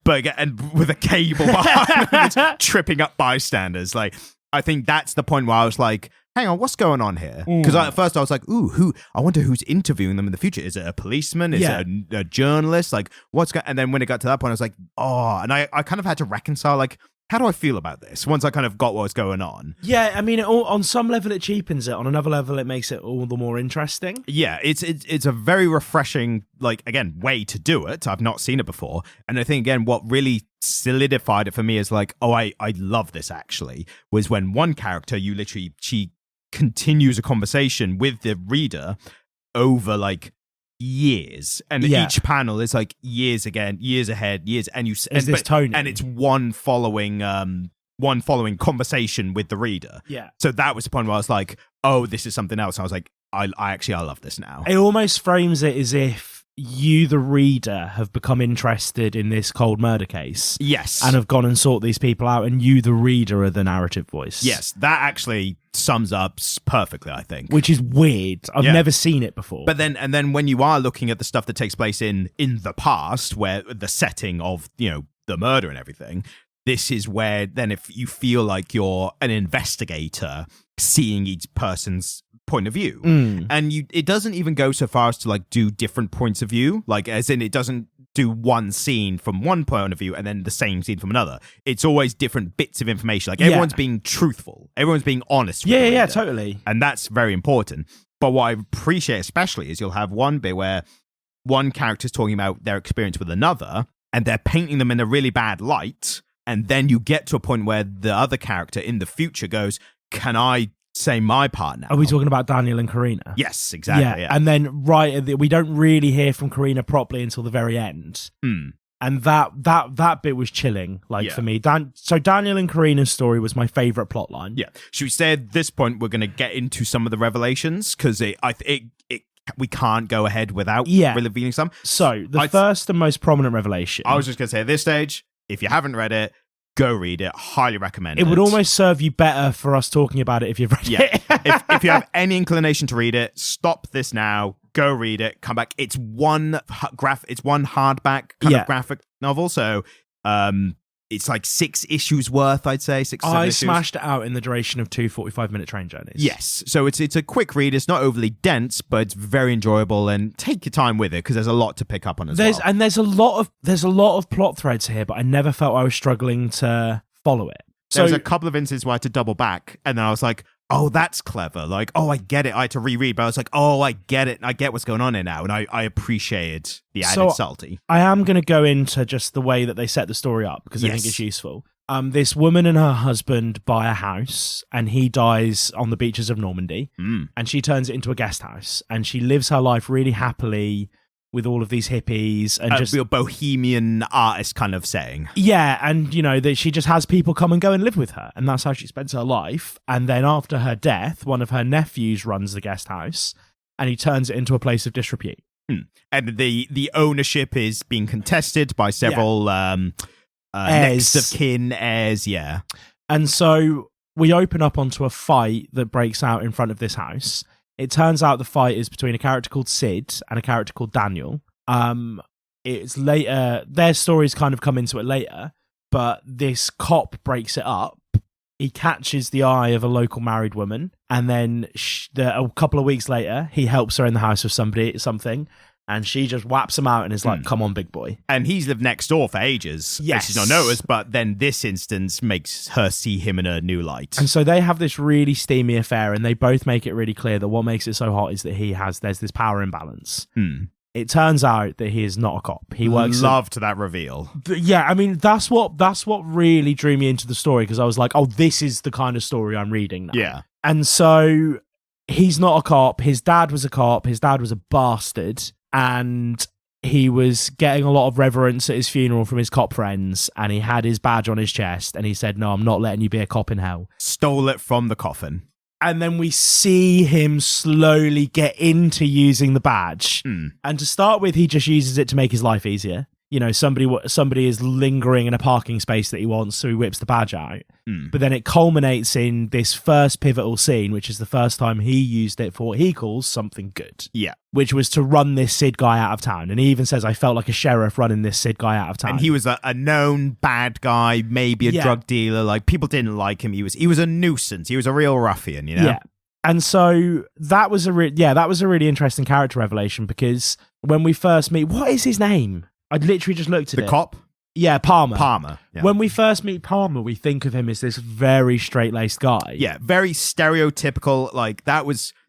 but again, and with a cable behind them, tripping up bystanders. Like, I think that's the point where I was like, hang on, what's going on here? Because at first I was like, ooh, I wonder who's interviewing them in the future. Is it a policeman? Is it a journalist? Like, and then when it got to that point, I was like, oh, and I kind of had to reconcile, like, how do I feel about this once I kind of got what was going on? Yeah, I mean, on some level it cheapens it. On another level, it makes it all the more interesting. Yeah, it's a very refreshing, like, again, way to do it. I've not seen it before. And I think, again, what really solidified it for me is like, oh, I love this, actually, was when one character, she continues a conversation with the reader over, like, years, and each panel is like years ahead, Tony, and it's one following conversation with the reader. Yeah. So that was the point where I was like, oh, this is something else. I was like, I love this now. It almost frames it as if you, the reader, have become interested in this cold murder case. Yes. And have gone and sought these people out, and you, the reader, are the narrative voice. Yes, that actually sums up perfectly, I think. Which is weird. I've never seen it before. But then when you are looking at the stuff that takes place in the past, where the setting of, the murder and everything, this is where then if you feel like you're an investigator seeing each person's point of view, and it doesn't even go so far as to like do different points of view, like as in it doesn't do one scene from one point of view and then the same scene from another. It's always different bits of information. Like everyone's being truthful, everyone's being honest with the reader, totally, and that's very important. But what I appreciate especially is you'll have one bit where one character's talking about their experience with another and they're painting them in a really bad light, and then you get to a point where the other character in the future goes, can I say my part now? Are we talking about Daniel and Karina? Yes, exactly. Yeah. And then we don't really hear from Karina properly until the very end. And that bit was chilling, for me. So Daniel and Karina's story was my favorite plot line. Yeah. Should we say at this point we're going to get into some of the revelations? Because we can't go ahead without revealing some. So the first and most prominent revelation. I was just going to say at this stage, if you haven't read it, go read it. Highly recommend it. It would almost serve you better for us talking about it if you've read it. if you have any inclination to read it, stop this now. Go read it. Come back. It's one hardback kind of graphic novel. So it's like 6 issues worth, I'd say. 6 or 7 issues. Smashed it out in the duration of 2 45-minute train journeys. Yes. So it's a quick read. It's not overly dense, but it's very enjoyable, and take your time with it because there's a lot to pick up on as well. And there's a lot of plot threads here, but I never felt I was struggling to follow it. There was a couple of instances where I had to double back, and then I was like, oh, that's clever. Like, oh, I get it. I had to reread, but I was like, oh, I get it. I get what's going on here now, and I appreciated the added salty. I am going to go into just the way that they set the story up because I think it's useful. This woman and her husband buy a house, and he dies on the beaches of Normandy, and she turns it into a guest house, and she lives her life really happily with all of these hippies and just real bohemian artist kind of setting. Yeah, and that she just has people come and go and live with her, and that's how she spends her life. And then after her death, one of her nephews runs the guest house, and he turns it into a place of disrepute. And the ownership is being contested by several next of kin heirs. Yeah, and so we open up onto a fight that breaks out in front of this house. It turns out the fight is between a character called Sid and a character called Daniel. It's later, their stories kind of come into it later, but this cop breaks it up. He catches the eye of a local married woman, and then a couple of weeks later, he helps her in the house with something, and she just whaps him out and is like, come on, big boy. And he's lived next door for ages. Yes. She's not noticed, but then this instance makes her see him in a new light. And so they have this really steamy affair, and they both make it really clear that what makes it so hot is that there's this power imbalance. It turns out that he is not a cop. He works. Loved that reveal. Yeah, I mean, that's what really drew me into the story, because I was like, oh, this is the kind of story I'm reading now. Yeah. And so he's not a cop. His dad was a cop. His dad was a bastard. And he was getting a lot of reverence at his funeral from his cop friends, and he had his badge on his chest, and he said, no, I'm not letting you be a cop in hell. Stole it from the coffin. And then we see him slowly get into using the badge. And to start with, he just uses it to make his life easier. Somebody is lingering in a parking space that he wants, so he whips the badge out. But then it culminates in this first pivotal scene, which is the first time he used it for what he calls something good. Yeah. Which was to run this Sid guy out of town. And he even says, I felt like a sheriff running this Sid guy out of town. And he was a known bad guy, maybe a drug dealer. Like, people didn't like him. He was a nuisance. He was a real ruffian, Yeah. And so that was a really interesting character revelation, because when we first meet, what is his name? I'd literally just looked at it. The cop? Yeah, Palmer. Yeah. When we first meet Palmer, we think of him as this very straight-laced guy. Yeah, very stereotypical. Like,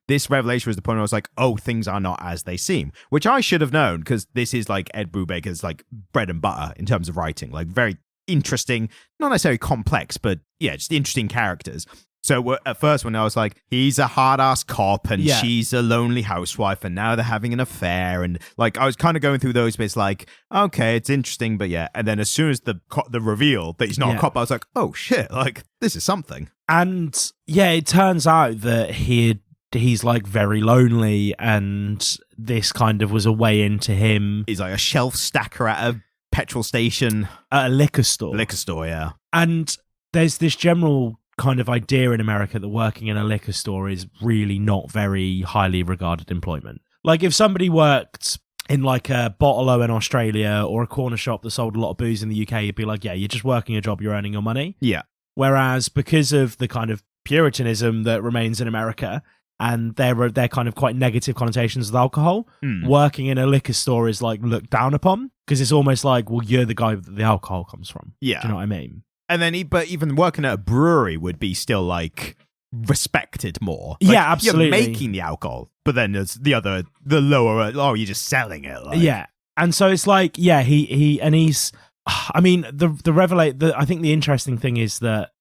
this revelation was the point where I was like, oh, things are not as they seem, which I should have known, because this is like Ed Brubaker's like bread and butter in terms of writing. Like, very interesting, not necessarily complex, but yeah, just interesting characters. So at first when I was like, he's a hard-ass cop and she's a lonely housewife and now they're having an affair, and like I was kind of going through those bits like, okay, it's interesting, but yeah. And then as soon as the reveal that he's not a cop, I was like, oh shit, like this is something. And yeah, it turns out that he had he's like very lonely, and this kind of was a way into him. He's like a shelf stacker at a petrol station. At a liquor store. Yeah. And there's this general kind of idea in America that working in a liquor store is really not very highly regarded employment. Like if somebody worked in like a bottle-o in Australia or a corner shop that sold a lot of booze in the UK, you'd be like, yeah, you're just working a job, you're earning your money. Yeah. Whereas because of the kind of Puritanism that remains in America and their kind of quite negative connotations with alcohol, working in a liquor store is like looked down upon because it's almost like, well, you're the guy that the alcohol comes from. Yeah. Do you know what I mean? And then, but even working at a brewery would be still like respected more. Like, yeah, absolutely. You're making the alcohol, but then there's the lower. Oh, you're just selling it. Like. Yeah, and so it's like, yeah, he's. I mean, I think the interesting thing is that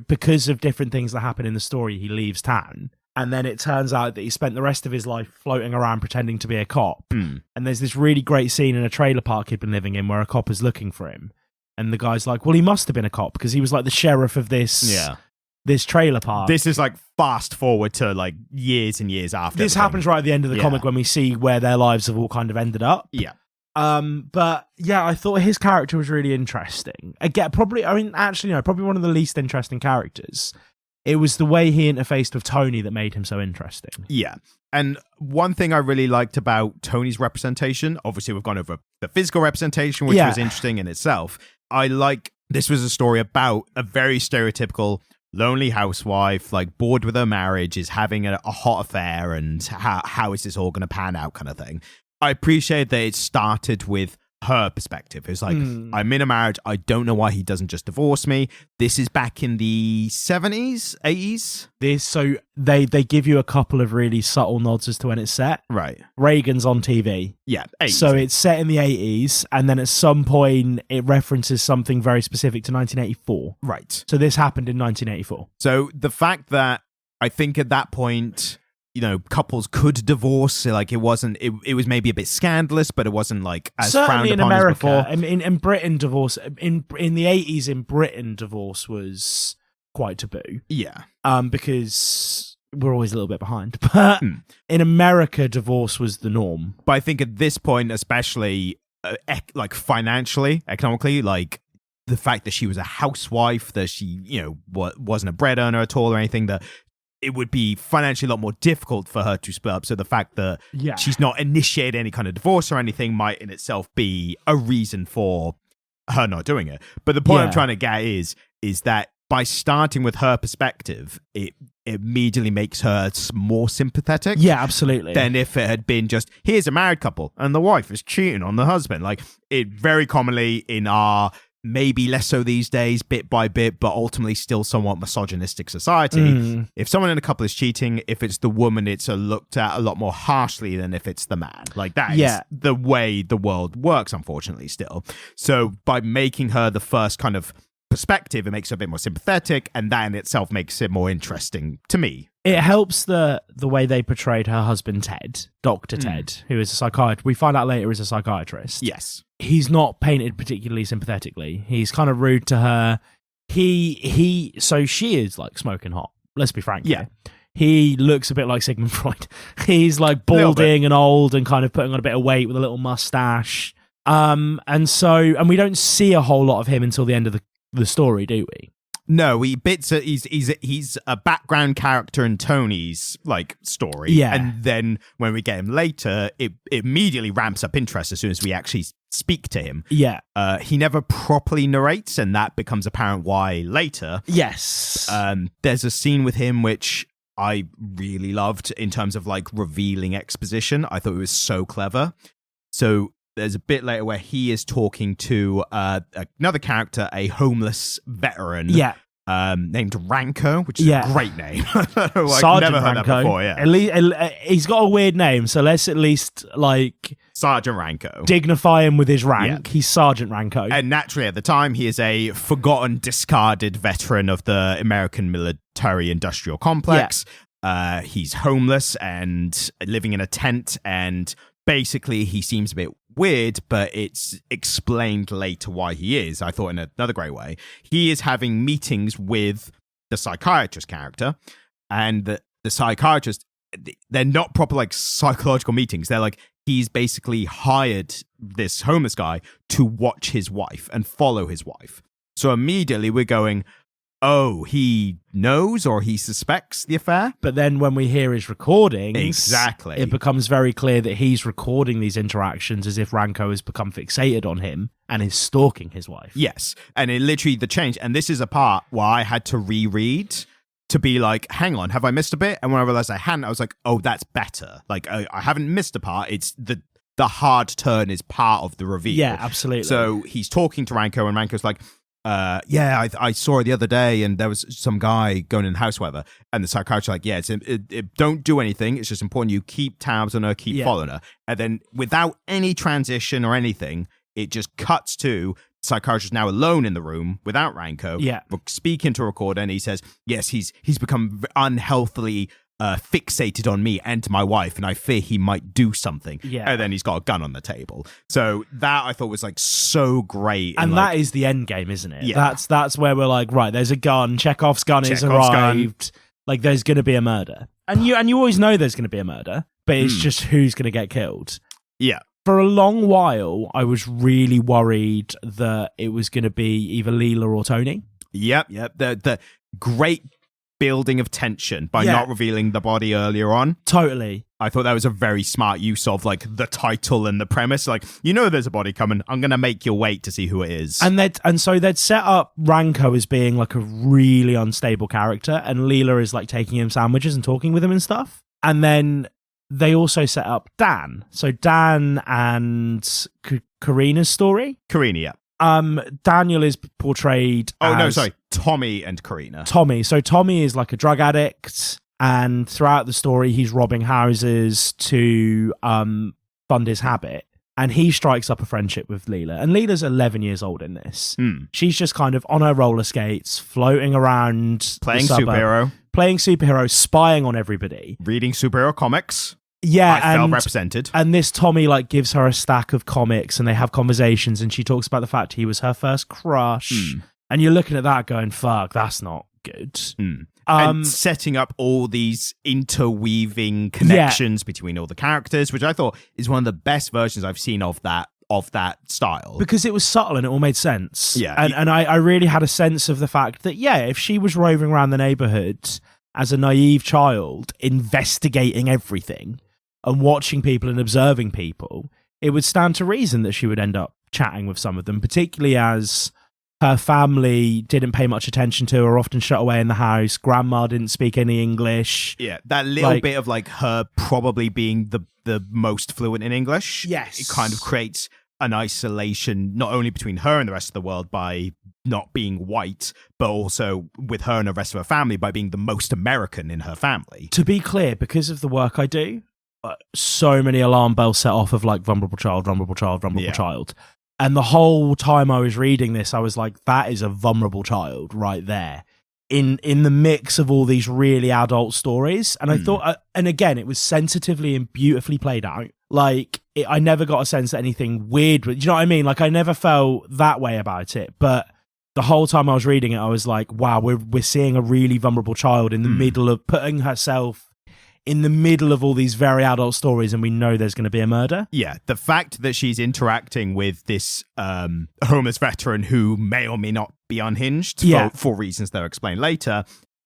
because of different things that happen in the story, he leaves town. And then it turns out that he spent the rest of his life floating around pretending to be a cop. And there's this really great scene in a trailer park he'd been living in where a cop is looking for him. And the guy's like, well, he must have been a cop because he was like the sheriff of this trailer park. This is like fast forward to like years and years after. This happens right at the end of the comic when we see where their lives have all kind of ended up. Yeah. But yeah, I thought his character was really interesting. Again, probably one of the least interesting characters. It was the way he interfaced with Tony that made him so interesting. Yeah. And one thing I really liked about Tony's representation, obviously we've gone over the physical representation, which was interesting in itself. This was a story about a very stereotypical lonely housewife, like bored with her marriage, is having a hot affair, and how is this all going to pan out kind of thing. I appreciate that it started with her perspective. It's like, I'm in a marriage. I don't know why he doesn't just divorce me. This is back in the 70s, 80s. So they give you a couple of really subtle nods as to when it's set. Right. Reagan's on TV. Yeah. 80s. So it's set in the 80s, and then at some point it references something very specific to 1984. Right. So this happened in 1984. So the fact that I think at that point, couples could divorce. Like it was maybe a bit scandalous, but it wasn't like as certainly frowned in upon America. as before. In Britain, divorce in the 80s in Britain, divorce was quite taboo. Yeah, because we're always a little bit behind. But in America, divorce was the norm. But I think at this point, especially like financially, economically, like the fact that she was a housewife, that she wasn't a bread earner at all or anything, that it would be financially a lot more difficult for her to split up. So the fact that she's not initiated any kind of divorce or anything might in itself be a reason for her not doing it. But the point I'm trying to get is that by starting with her perspective, it immediately makes her more sympathetic. Yeah, absolutely. Than if it had been just, here's a married couple and the wife is cheating on the husband. Like it very commonly in our, maybe less so these days, bit by bit, but ultimately still somewhat misogynistic society. If someone in a couple is cheating, if it's the woman, it's looked at a lot more harshly than if it's the man. Like that is the way the world works, unfortunately, still. So by making her the first kind of perspective, it makes her a bit more sympathetic, and that in itself makes it more interesting to me. It helps the way they portrayed her husband, Ted, Dr. Ted, who is a psychiatrist. We find out later is a psychiatrist. Yes. He's not painted particularly sympathetically. He's kind of rude to her. So she is like smoking hot. Let's be frank. Yeah. He looks a bit like Sigmund Freud. He's like balding and old and kind of putting on a bit of weight with a little mustache. And we don't see a whole lot of him until the end of the story, do we? No, he's a background character in Tony's like story, and then when we get him later, it immediately ramps up interest as soon as we actually speak to him. Yeah, he never properly narrates, and that becomes apparent why later. Yes, there's a scene with him which I really loved in terms of like revealing exposition. I thought it was so clever. So there's a bit later where he is talking to another character, a homeless veteran. Yeah. Named Ranko, which is a great name. Sergeant never heard Ranko. that before, yeah. He's got a weird name, so let's at least Sergeant Ranko. Dignify him with his rank. Yeah. He's Sergeant Ranko. And naturally, at the time, he is a forgotten, discarded veteran of the American military-industrial complex. Yeah. He's homeless and living in a tent, and basically he seems a bit weird, but it's explained later why he is. I thought in another great way. He is having meetings with the psychiatrist character, and the psychiatrist, they're not proper like psychological meetings. They're like, he's basically hired this homeless guy to watch his wife and follow his wife. So immediately we're going, oh, he knows or he suspects the affair. But then when we hear his recordings, exactly, it becomes very clear that he's recording these interactions as if Ranko has become fixated on him and is stalking his wife. Yes. And it literally, the change, and this is a part where I had to reread to be like, hang on, have I missed a bit? And when I realized I hadn't, I was like, oh, that's better. Like, I haven't missed a part. It's the hard turn is part of the reveal. Yeah, absolutely. So he's talking to Ranko, and Ranko's like, I saw her the other day, and there was some guy going in the house, whatever. And the psychiatrist like, yeah, don't do anything. It's just important you keep tabs on her, keep following her. And then without any transition or anything, it just cuts to psychiatrist now alone in the room without Ranko, speaking to a recorder, and he says, yes, he's become unhealthily fixated on me and my wife, and I fear he might do something. Yeah. And then he's got a gun on the table. So that I thought was like so great. And like, that is the end game, isn't it? Yeah. That's where we're like, right, there's a gun, Chekhov's gun has arrived. Like, there's going to be a murder. And you always know there's going to be a murder, but it's just who's going to get killed. Yeah. For a long while, I was really worried that it was going to be either Leela or Tony. Yep. The great building of tension by not revealing the body earlier on. Totally. I thought that was a very smart use of like the title and the premise. Like, you know, there's a body coming. I'm going to make you wait to see who it is. And so they'd set up Ranko as being like a really unstable character, and Leela is like taking him sandwiches and talking with him and stuff. And then they also set up Dan. So Dan and Karina's story. Karina, yeah. Daniel is portrayed Tommy and Karina. Tommy. So Tommy is like a drug addict, and throughout the story he's robbing houses to fund his habit, and he strikes up a friendship with Leela. And Leela's 11 years old in this. She's just kind of on her roller skates, floating around playing superhero, spying on everybody, reading superhero comics. Yeah, I felt represented. And this Tommy like gives her a stack of comics, and they have conversations, and she talks about the fact he was her first crush. And you're looking at that going, fuck, that's not good. And setting up all these interweaving connections between all the characters, which I thought is one of the best versions I've seen of that style. Because it was subtle and it all made sense. Yeah. And I really had a sense of the fact that, if she was roving around the neighborhood as a naive child, investigating everything and watching people and observing people, it would stand to reason that she would end up chatting with some of them, particularly as her family didn't pay much attention to her, often shut away in the house. Grandma didn't speak any English. Yeah, that little bit of like her probably being the most fluent in English. Yes. It kind of creates an isolation, not only between her and the rest of the world by not being white, but also with her and the rest of her family by being the most American in her family. To be clear, because of the work I do, so many alarm bells set off of like vulnerable child. And the whole time I was reading this, I was like, that is a vulnerable child right there in the mix of all these really adult stories. And I thought, and again, it was sensitively and beautifully played out. Like, I never got a sense that anything weird, you know what I mean? Like, I never felt that way about it. But the whole time I was reading it, I was like, wow, we're seeing a really vulnerable child in the middle of putting herself in the middle of all these very adult stories, and we know there's going to be a murder. Yeah, the fact that she's interacting with this homeless veteran who may or may not be unhinged for reasons that are explained later,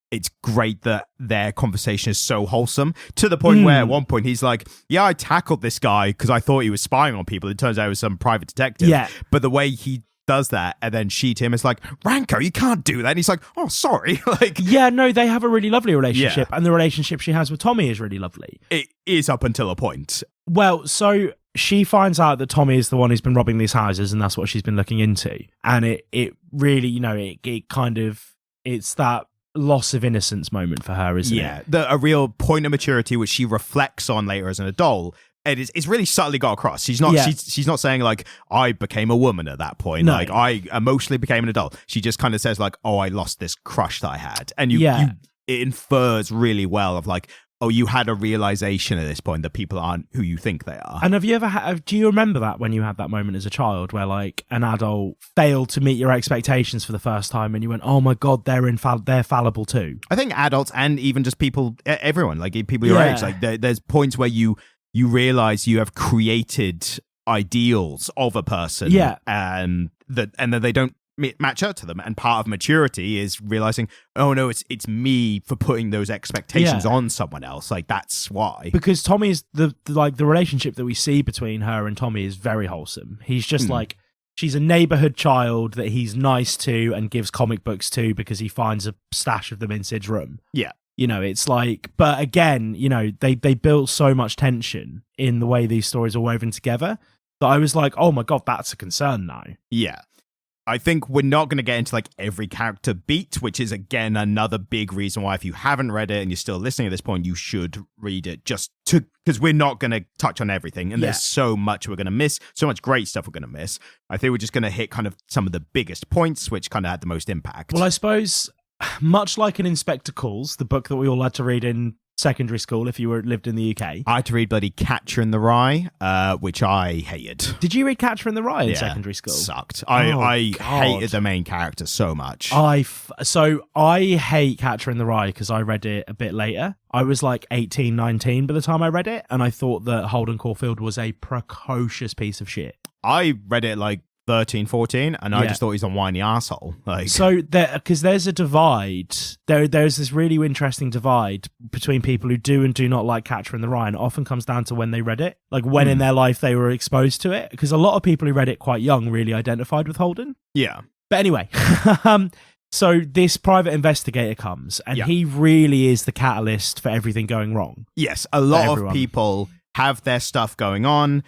it's great that their conversation is so wholesome, to the point where at one point he's like, yeah, I tackled this guy because I thought he was spying on people. It turns out it was some private detective. Yeah. But the way he does that and then she to him is like, Ranko, you can't do that. And he's like, oh, sorry. Like, yeah, no, they have a really lovely relationship, and the relationship she has with Tommy is really lovely. It is up until a point. Well, so she finds out that Tommy is the one who's been robbing these houses, and that's what she's been looking into. And it really, it kind of, it's that loss of innocence moment for her, isn't it? Yeah, a real point of maturity which she reflects on later as an adult. It's really subtly got across. She's not she's not saying like, I became a woman at that point. No. Like, I emotionally became an adult. She just kind of says like, oh, I lost this crush that I had. And it infers really well of like, oh, you had a realization at this point that people aren't who you think they are. And have you ever do you remember that when you had that moment as a child where like an adult failed to meet your expectations for the first time and you went, oh my God, they're fallible too? I think adults and even just people, everyone, like people your age, like there's points where you realize you have created ideals of a person, and then they don't match up to them, and part of maturity is realizing, oh no, it's me for putting those expectations on someone else, like that's why. Because Tommy is the relationship that we see between her and Tommy is very wholesome. He's just like, she's a neighborhood child that he's nice to and gives comic books to because he finds a stash of them in Sid's room. Yeah. You know, it's like, but again, you know, they built so much tension in the way these stories are woven together that I was like, oh my God, that's a concern now. Yeah. I think we're not going to get into like every character beat, which is again another big reason why if you haven't read it and you're still listening at this point, you should read it because we're not going to touch on everything. And there's so much we're going to miss, so much great stuff we're going to miss. I think we're just going to hit kind of some of the biggest points, which kind of had the most impact. Well, I suppose much like an Inspector Calls, the book that we all had to read in secondary school if you lived in the UK. I had to read bloody Catcher in the Rye, which I hated. Did you read Catcher in the Rye in secondary school? Sucked. I hated the main character so much. So I hate Catcher in the Rye because I read it a bit later. I was like 18, 19 by the time I read it, and I thought that Holden Caulfield was a precocious piece of shit. I read it like 13, 14, and I just thought he's a whiny asshole. Like, so because there's a divide, there's this really interesting divide between people who do and do not like Catcher in the Rye, and it often comes down to when they read it, like when in their life they were exposed to it, because a lot of people who read it quite young really identified with Holden. Yeah. But anyway, so this private investigator comes, and he really is the catalyst for everything going wrong. Yes, a lot of people have their stuff going on,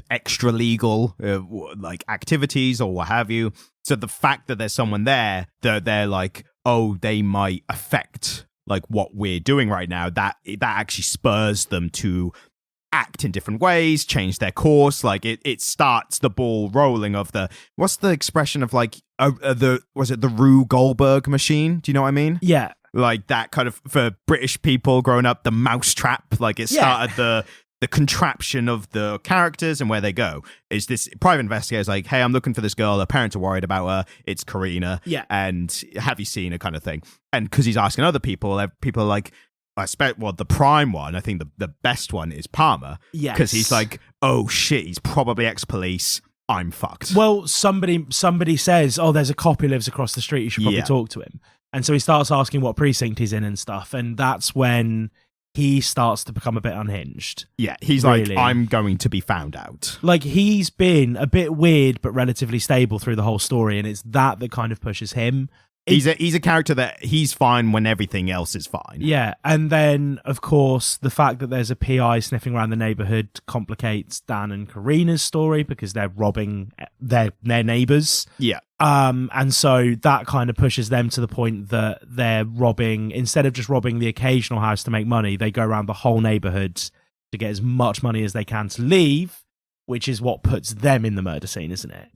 extra legal like activities or what have you, so the fact that there's someone there that they're like, oh, they might affect like what we're doing right now, that actually spurs them to act in different ways, change their course. Like it starts the ball rolling of what's the expression of like was it the Rube Goldberg machine? Do you know what I mean? Yeah, like that kind of, for British people growing up, the mousetrap, like it started the contraption of the characters and where they go. Is this private investigator is like, hey, I'm looking for this girl, her parents are worried about her, it's Karina, and have you seen her, kind of thing. And because he's asking other people are like, the prime one, I think the best one is Palmer, because he's like, oh shit, he's probably ex-police, I'm fucked. Well, somebody says, oh, there's a cop who lives across the street, you should probably talk to him. And so he starts asking what precinct he's in and stuff, and that's when he starts to become a bit unhinged. Yeah, he's really like, I'm going to be found out. Like, he's been a bit weird but relatively stable through the whole story, and it's that kind of pushes him. He's a character that he's fine when everything else is fine. Yeah, and then, of course, the fact that there's a PI sniffing around the neighborhood complicates Dan and Karina's story because they're robbing their neighbors. Yeah. And so that kind of pushes them to the point that they're robbing, instead of just robbing the occasional house to make money, they go around the whole neighborhood to get as much money as they can to leave, which is what puts them in the murder scene, isn't it?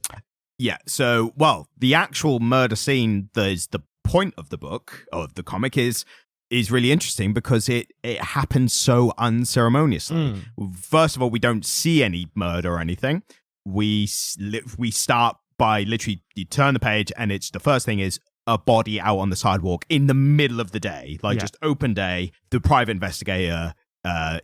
Yeah, so, well, the actual murder scene that is the point of the book, of the comic, is really interesting because it happens so unceremoniously. First of all, we don't see any murder or anything. We start by literally, you turn the page and the first thing is a body out on the sidewalk in the middle of the day, just open day. The private investigator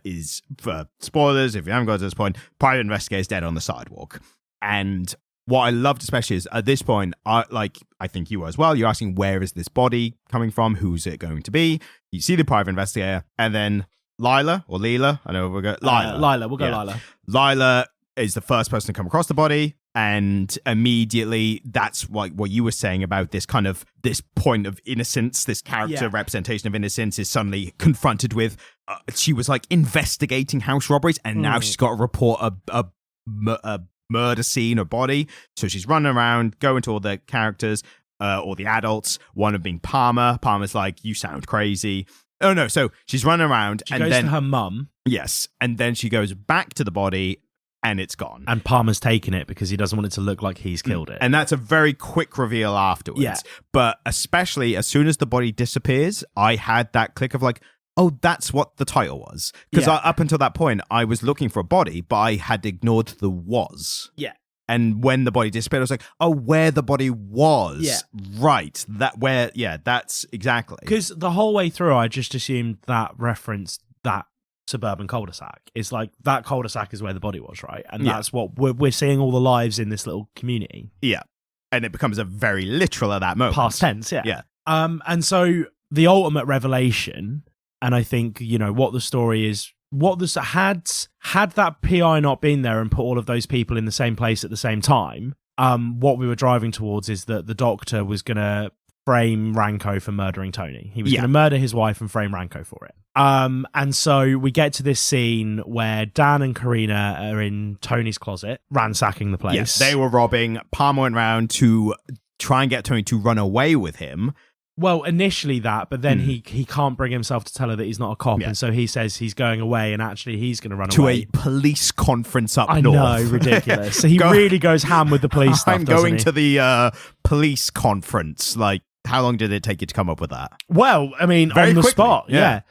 is, for spoilers, if you haven't got to this point, private investigator is dead on the sidewalk. And what I loved especially is at this point, I think you were as well, you're asking, where is this body coming from? Who's it going to be? You see the private investigator, and then Lila, or Leela, I know we'll go Lila, we'll go Lila. Lila is the first person to come across the body, and immediately that's what you were saying about this kind of, this point of innocence, this character representation of innocence is suddenly confronted with, she was like investigating house robberies, and now she's got to report a murder scene or body. So she's running around, going to all the characters, or the adults, one of being Palmer. Palmer's like, you sound crazy. Oh no, so she's running around, she goes to her mum. Yes, and then she goes back to the body and it's gone. And Palmer's taken it because he doesn't want it to look like he's killed it. And that's a very quick reveal afterwards. Yeah. But especially as soon as the body disappears, I had that click of like, oh, that's what the title was. Because up until that point, I was looking for a body, but I had ignored the was. Yeah. And when the body disappeared, I was like, oh, where the body was. Yeah. Right. That's exactly. Because the whole way through, I just assumed that referenced that suburban cul-de-sac. It's like that cul-de-sac is where the body was, right? And that's what we're seeing all the lives in this little community. Yeah. And it becomes a very literal at that moment. Past tense, yeah. Yeah. And so the ultimate revelation, and I think, what the story is, had that PI not been there and put all of those people in the same place at the same time, what we were driving towards is that the doctor was going to frame Ranko for murdering Tony. He was going to murder his wife and frame Ranko for it. And so we get to this scene where Dan and Karina are in Tony's closet, ransacking the place. Yes, they were robbing. Palmer went round to try and get Tony to run away with him. Well, initially that, but then he can't bring himself to tell her that he's not a cop, and so he says he's going away, and actually he's going to run away. To a police conference up I north. know, ridiculous. So he really goes ham with the police stuff, I'm going to the police conference. Like, how long did it take you to come up with that? Well, I mean, very on the quickly, spot, yeah.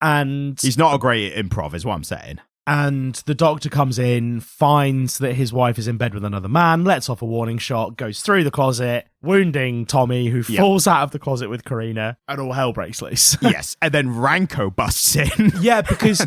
And he's not a great improv, is what I'm saying. And the doctor comes in, finds that his wife is in bed with another man, lets off a warning shot, goes through the closet, wounding Tommy, who falls out of the closet with Karina, and all hell breaks loose. Yes, and then Ranko busts in. Yeah, because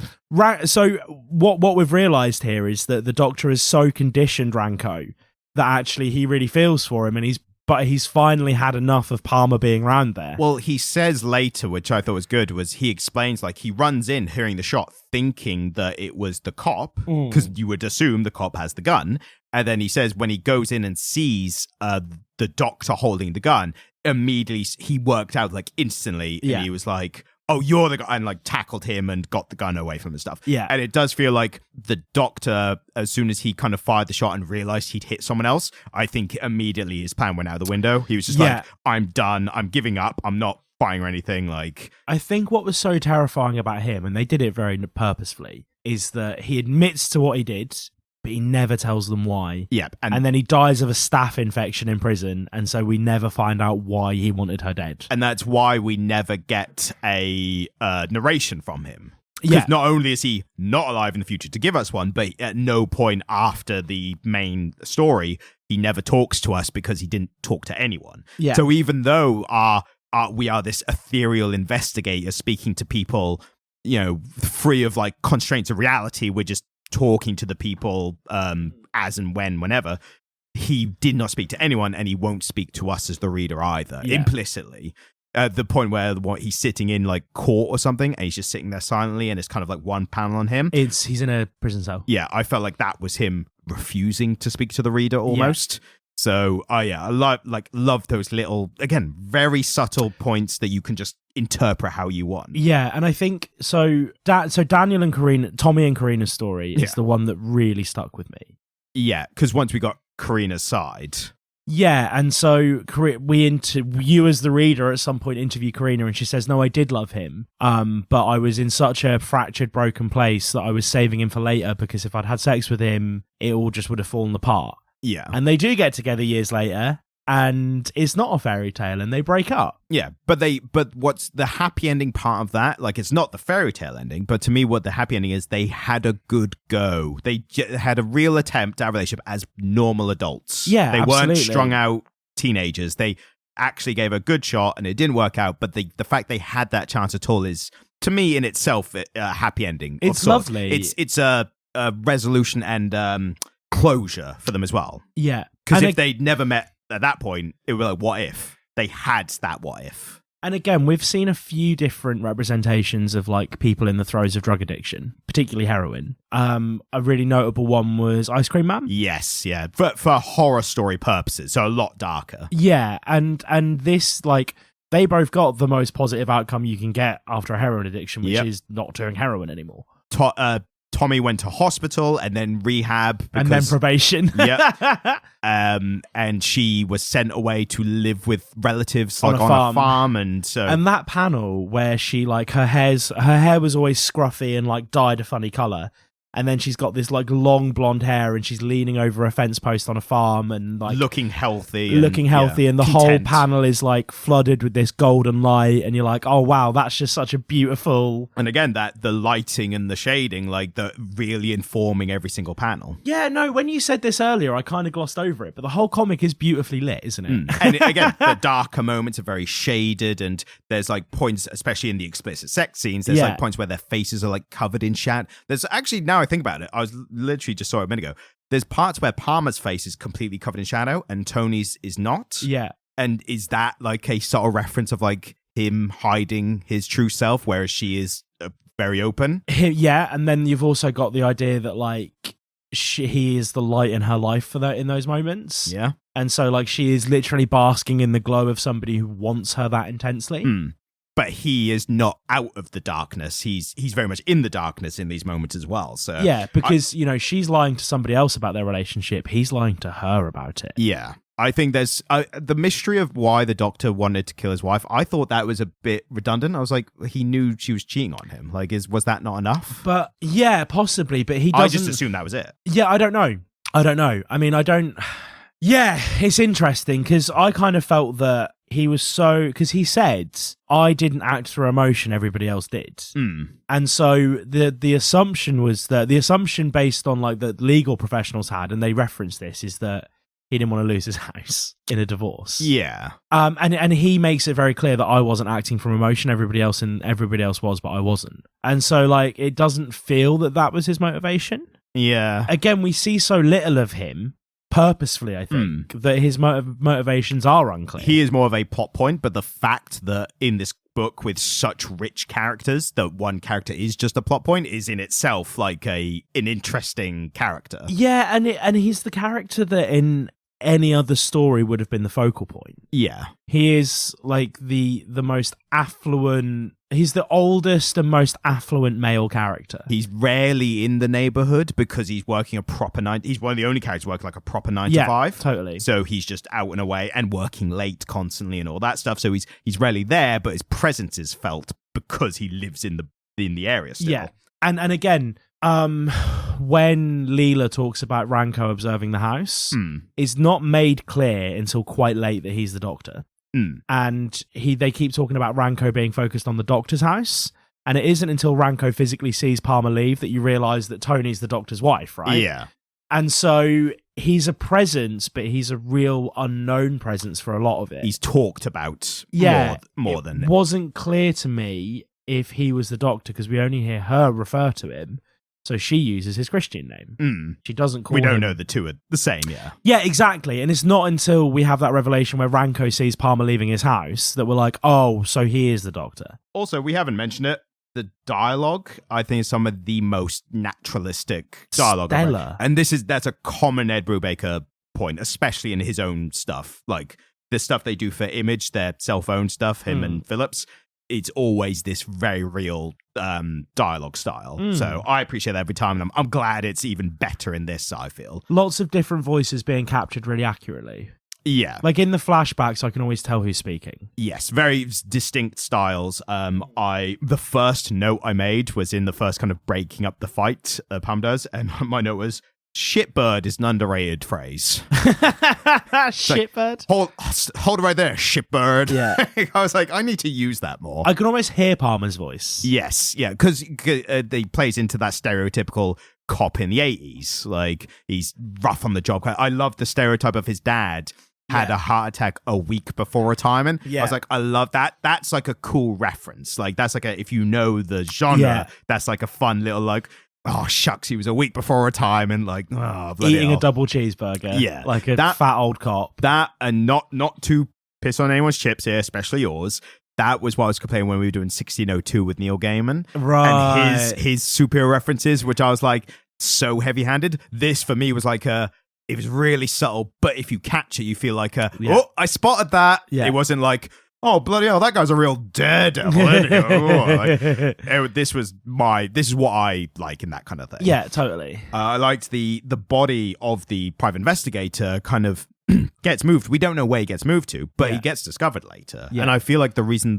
so what we've realised here is that the doctor has so conditioned Ranko that actually he really feels for him, and he's finally had enough of Palmer being around there. Well, he says later, which I thought was good, was he explains, like, he runs in hearing the shot, thinking that it was the cop, because you would assume the cop has the gun. And then he says when he goes in and sees the doctor holding the gun, immediately he worked out, like, instantly. And he was like, oh, you're the guy, and like tackled him and got the gun away from him and stuff. Yeah. And it does feel like the doctor, as soon as he kind of fired the shot and realized he'd hit someone else, I think immediately his plan went out the window. He was just like, I'm done. I'm giving up. I'm not firing or anything. Like, I think what was so terrifying about him, and they did it very purposefully, is that he admits to what he did, but he never tells them why. Yeah. And then he dies of a staph infection in prison, and so we never find out why he wanted her dead. And that's why we never get a narration from him. Because not only is he not alive in the future to give us one, but at no point after the main story, he never talks to us because he didn't talk to anyone. Yeah. So even though we are this ethereal investigator speaking to people, free of like constraints of reality, we're just talking to the people as and whenever. He did not speak to anyone, and he won't speak to us as the reader either, implicitly. The point where he's sitting in like court or something, and he's just sitting there silently, and it's kind of like one panel on him. He's in a prison cell. Yeah, I felt like that was him refusing to speak to the reader almost. Yeah. So, I love those little, again, very subtle points that you can just interpret how you want. Yeah, and I think so Daniel and Karina, Tommy and Karina's story is the one that really stuck with me. Yeah, because once we got Karina's side. Yeah, and so you as the reader at some point interview Karina, and she says, no, I did love him, but I was in such a fractured, broken place that I was saving him for later, because if I'd had sex with him, it all just would have fallen apart. Yeah. And they do get together years later, and it's not a fairy tale, and they break up. Yeah, but what's the happy ending part of that? Like, it's not the fairy tale ending, but to me, what the happy ending is, they had a good go. They had a real attempt at a relationship as normal adults. Yeah, they absolutely. weren't strung out teenagers. They actually gave a good shot, and it didn't work out. But the fact they had that chance at all is, to me, in itself, a happy ending. It's lovely. It's a resolution and closure for them as well. Yeah, because if they'd never met at that point, it would be like, what if they had that? What if? And again, we've seen a few different representations of like people in the throes of drug addiction, particularly heroin. A really notable one was Ice Cream Man. Yes, yeah, for horror story purposes, so a lot darker. Yeah, and this, like, they both got the most positive outcome you can get after a heroin addiction, which is not doing heroin anymore. Tommy went to hospital and then rehab. And then probation. Yeah. And she was sent away to live with relatives on a farm. And that panel where she, like, her hair was always scruffy and, like, dyed a funny colour. and then she's got this like long blonde hair, and she's leaning over a fence post on a farm, and like looking healthy, and the content. whole panel is like flooded with this golden light, and you're like, oh wow, that's just such a beautiful. And again, that the lighting and the shading, like the really informing every single panel. Yeah, no, when you said this earlier, I kind of glossed over it, but the whole comic is beautifully lit, isn't it? And again, the darker moments are very shaded, and there's like points, especially in the explicit sex scenes, there's like points where their faces are like covered in shadow. There's actually, now I think about it, I was literally just saw it a minute ago. There's parts where Palmer's face is completely covered in shadow and Tony's is not. Yeah. And is that like a subtle reference of like him hiding his true self, whereas she is very open? Yeah, and then you've also got the idea that like he is the light in her life for that in those moments. Yeah. And so like she is literally basking in the glow of somebody who wants her that intensely. But he is not out of the darkness. He's very much in the darkness in these moments as well. So yeah, because she's lying to somebody else about their relationship. He's lying to her about it. Yeah. I think there's the mystery of why the Doctor wanted to kill his wife. I thought that was a bit redundant. I was like, he knew she was cheating on him. Like, was that not enough? But yeah, possibly. But he doesn't. I just assumed that was it. Yeah, I don't know. I mean, I don't. Yeah, it's interesting because I kind of felt that he was because he said, I didn't act through emotion, everybody else did. And so the assumption was that the assumption based on like the legal professionals had, and they referenced this, is that he didn't want to lose his house in a divorce. Yeah. And he makes it very clear that I wasn't acting from emotion, everybody else was, but I wasn't. And so like it doesn't feel that was his motivation. Yeah. Again, we see so little of him purposefully, I think, that his motivations are unclear. He is more of a plot point, but the fact that in this book with such rich characters, that one character is just a plot point is in itself like an interesting character. Yeah, and he's the character that in any other story would have been the focal point. Yeah. He is like the most affluent. He's the oldest and most affluent male character. He's rarely in the neighborhood because he's working a proper he's one of the only characters working like a proper 9 to 5. Totally. So he's just out and away and working late constantly and all that stuff. So he's rarely there, but his presence is felt because he lives in the area still. Yeah. And again, when Leela talks about Ranko observing the house, it's not made clear until quite late that he's the Doctor. And they keep talking about Ranko being focused on the Doctor's house, and it isn't until Ranko physically sees Palmer leave that you realise that Tony's the Doctor's wife, right? Yeah. And so he's a presence, but he's a real unknown presence for a lot of it. He's talked about more than it wasn't clear to me if he was the Doctor because we only hear her refer to him. So she uses his Christian name. She doesn't call him. We don't know the two are the same, yeah. Yeah, exactly. And it's not until we have that revelation where Ranko sees Palmer leaving his house that we're like, oh, so he is the Doctor. Also, we haven't mentioned it. The dialogue, I think, is some of the most naturalistic dialogue. Stellar. And that's a common Ed Brubaker point, especially in his own stuff. Like the stuff they do for Image, their self-owned stuff, him and Phillips. It's always this very real dialogue style. So I appreciate that every time, and I'm glad it's even better in this, I feel. Lots of different voices being captured really accurately. Yeah. Like in the flashbacks, I can always tell who's speaking. Yes, very distinct styles. The first note I made was in the first kind of breaking up the fight Pam does, and my note was, shitbird is an underrated phrase. Shitbird? Like, hold it right there, shitbird. Yeah. I was like, I need to use that more. I can almost hear Palmer's voice. Yes, yeah, because they plays into that stereotypical cop in the 80s. Like, he's rough on the job. I love the stereotype of his dad had a heart attack a week before retirement. I was like, I love that. That's like a cool reference. Like, that's like if you know the genre, that's like a fun little like, oh, shucks, he was a week before retirement, like, oh, bloody eating hell. a double cheeseburger. Yeah. Like a fat old cop. That, and not to piss on anyone's chips here, especially yours, that was what I was complaining when we were doing 1602 with Neil Gaiman. Right. And his superhero references, which I was like, so heavy-handed. This, for me, was like it was really subtle, but if you catch it, you feel like oh, I spotted that. Yeah. It wasn't like, oh, bloody hell, that guy's a real daredevil. This is what I like in that kind of thing. Yeah, totally. I liked the body of the private investigator kind of gets moved. We don't know where he gets moved to, but he gets discovered later. Yeah. And I feel like the reason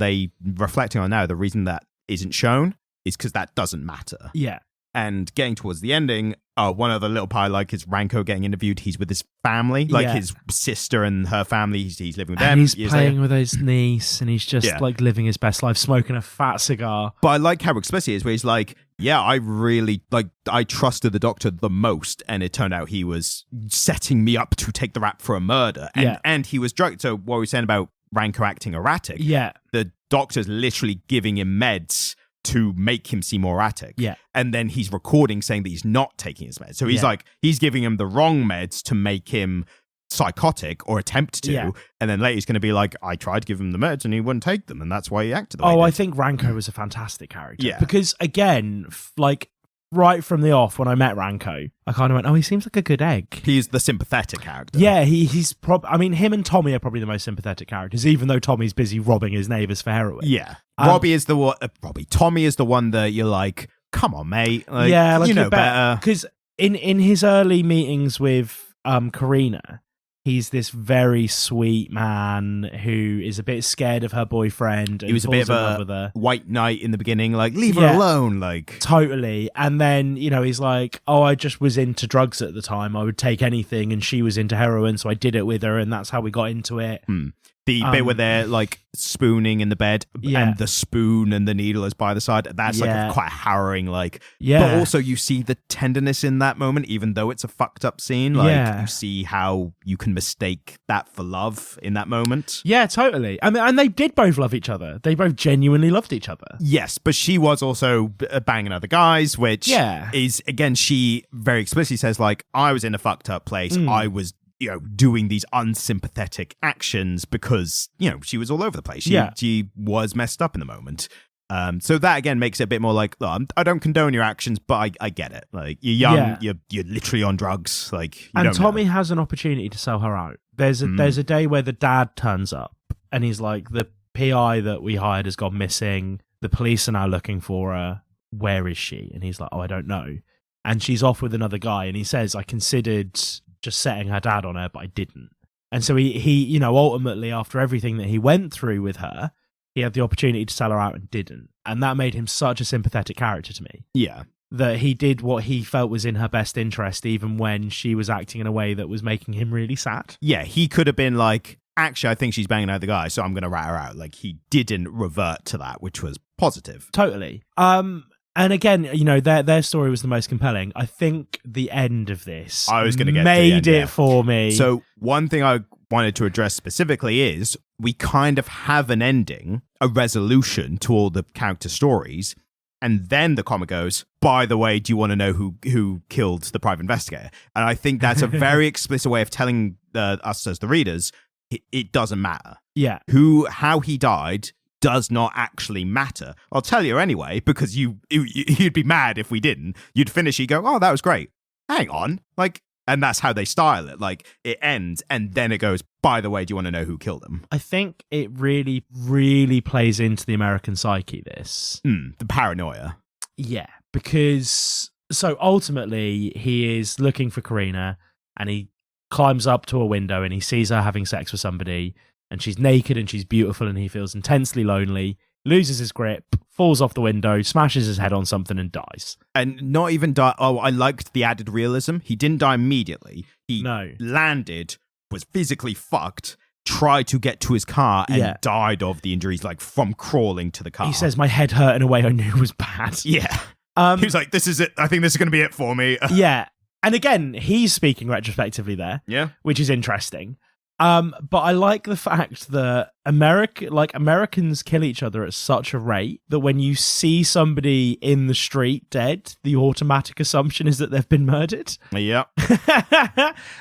reflecting on now, the reason that isn't shown is because that doesn't matter. Yeah. And getting towards the ending, one other little part I like is Ranko getting interviewed. He's with his family, like his sister and her family. He's living with them. And he's playing with his niece, and he's just like living his best life, smoking a fat cigar. But I like how explicit he is, where he's like, yeah, I really, like, I trusted the doctor the most, and it turned out he was setting me up to take the rap for a murder. And he was drugged. So what we were saying about Ranko acting erratic, the doctor's literally giving him meds to make him seem more erratic. Yeah. And then he's recording saying that he's not taking his meds. So he's like, he's giving him the wrong meds to make him psychotic or attempt to. Yeah. And then later he's going to be like, I tried to give him the meds and he wouldn't take them. And that's why he acted the way he did. I think Ranko was a fantastic character. Yeah. Because again, like right from the off, when I met Ranko, I kind of went, he seems like a good egg. He's the sympathetic character. Yeah, he's him and Tommy are probably the most sympathetic characters, even though Tommy's busy robbing his neighbours for heroin. Yeah. Tommy is the one that you're like, come on, mate. Like, like you know better. Because in his early meetings with Karina, he's this very sweet man who is a bit scared of her boyfriend. And he was a bit of a white knight in the beginning, like, leave her alone. Like, totally. And then, he's like, I just was into drugs at the time. I would take anything, and she was into heroin, so I did it with her, and that's how we got into it. The bit where they're like spooning in the bed and the spoon and the needle is by the side. That's like quite harrowing. Like, but also you see the tenderness in that moment, even though it's a fucked up scene. Like, you see how you can mistake that for love in that moment. Yeah, totally. I mean, and they did both love each other. They both genuinely loved each other. Yes, but she was also banging other guys, which is, again, she very explicitly says, like, I was in a fucked up place. I was doing these unsympathetic actions because, she was all over the place. She was messed up in the moment. So that, again, makes it a bit more like, look, I don't condone your actions, but I get it. Like, you're young, you're literally on drugs. Like, and Tommy has an opportunity to sell her out. There's a day where the dad turns up and he's like, the PI that we hired has gone missing. The police are now looking for her. Where is she? And he's like, I don't know. And she's off with another guy. And he says, I considered just setting her dad on her, but I didn't. And so he ultimately, after everything that he went through with her, he had the opportunity to sell her out and didn't. And that made him such a sympathetic character to me. Yeah. That he did what he felt was in her best interest, even when she was acting in a way that was making him really sad. Yeah, he could have been like, actually, I think she's banging out the guy, so I'm going to rat her out. Like, he didn't revert to that, which was positive. Totally. And again, their story was the most compelling. I think the end of this made it for me. So one thing I wanted to address specifically is we kind of have an ending, a resolution to all the character stories, and then the comic goes, by the way, do you want to know who killed the private investigator? And I think that's a very explicit way of telling us as the readers, it doesn't matter. Yeah. How he died does not actually matter. I'll tell you anyway, because you'd be mad if we didn't. You'd finish, you go, oh, that was great. Hang on. Like, and that's how they style it. Like, it ends, and then it goes, by the way, do you want to know who killed him? I think it really, really plays into the American psyche, this. The paranoia. Yeah, because, so ultimately, he is looking for Karina, and he climbs up to a window, and he sees her having sex with somebody, and she's naked and she's beautiful, and he feels intensely lonely, loses his grip, falls off the window, smashes his head on something, and dies. And not even die. Oh, I liked the added realism. He didn't die immediately. He landed, was physically fucked, tried to get to his car, and died of the injuries, like from crawling to the car. He says, my head hurt in a way I knew was bad. Yeah. He was like, this is it. I think this is going to be it for me. Yeah. And again, he's speaking retrospectively there. Yeah. Which is interesting. But I like the fact that Americans kill each other at such a rate that when you see somebody in the street dead, the automatic assumption is that they've been murdered. Yeah.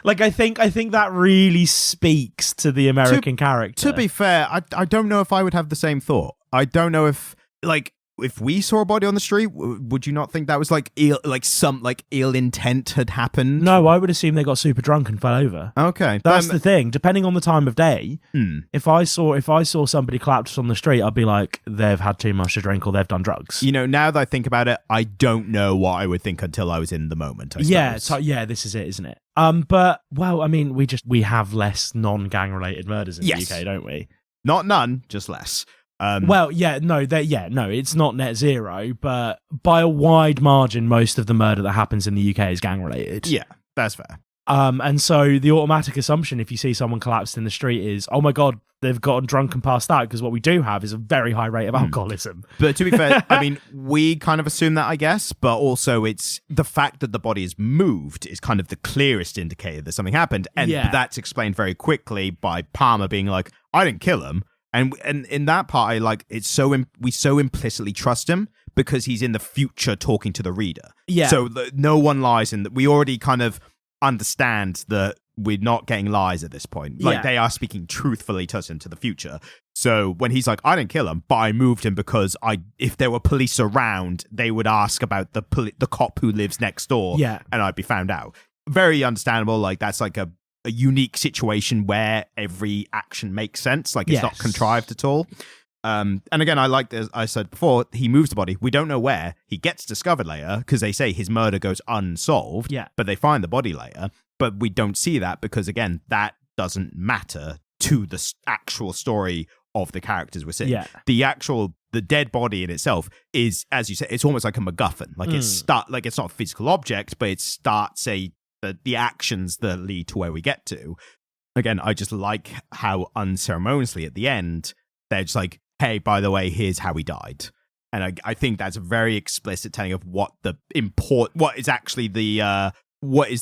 Like, I think that really speaks to the American character. To be fair, I don't know if I would have the same thought. I don't know if, like, if we saw a body on the street, would you not think that was like ill intent had happened? No, I would assume they got super drunk and fell over. Okay, that's the thing. Depending on the time of day, if I saw somebody collapsed on the street, I'd be like, they've had too much to drink or they've done drugs. Now that I think about it, I don't know what I would think until I was in the moment. Yeah, this is it, isn't it? But well, I mean, we have less non-gang related murders in the UK, don't we? Not none, just less. It's not net zero, but by a wide margin, most of the murder that happens in the UK is gang related. Yeah, that's fair. And so the automatic assumption, if you see someone collapsed in the street, is, oh my God, they've gotten drunk and passed out, because what we do have is a very high rate of alcoholism. But to be fair, I mean, we kind of assume that, I guess, but also it's the fact that the body is moved is kind of the clearest indicator that something happened. And that's explained very quickly by Palmer being like, I didn't kill him. And in that part, I like it's we so implicitly trust him because he's in the future talking to the reader. Yeah. So no one lies, and we already kind of understand that we're not getting lies at this point. Like they are speaking truthfully to us into the future. So when he's like, I didn't kill him, but I moved him because if there were police around, they would ask about the cop who lives next door, and I'd be found out. Very understandable. Like that's like a unique situation where every action makes sense. Like it's not contrived at all. And again, I like, as I said before, he moves the body. We don't know where. He gets discovered later because they say his murder goes unsolved, but they find the body later. But we don't see that because, again, that doesn't matter to the actual story of the characters we're seeing. Yeah. The dead body in itself is, as you said, it's almost like a MacGuffin. Like it's not a physical object, but it starts the actions that lead to where we get to. Again, I just like how unceremoniously at the end, they're just like, hey, by the way, here's how he died. And I think that's a very explicit telling of what is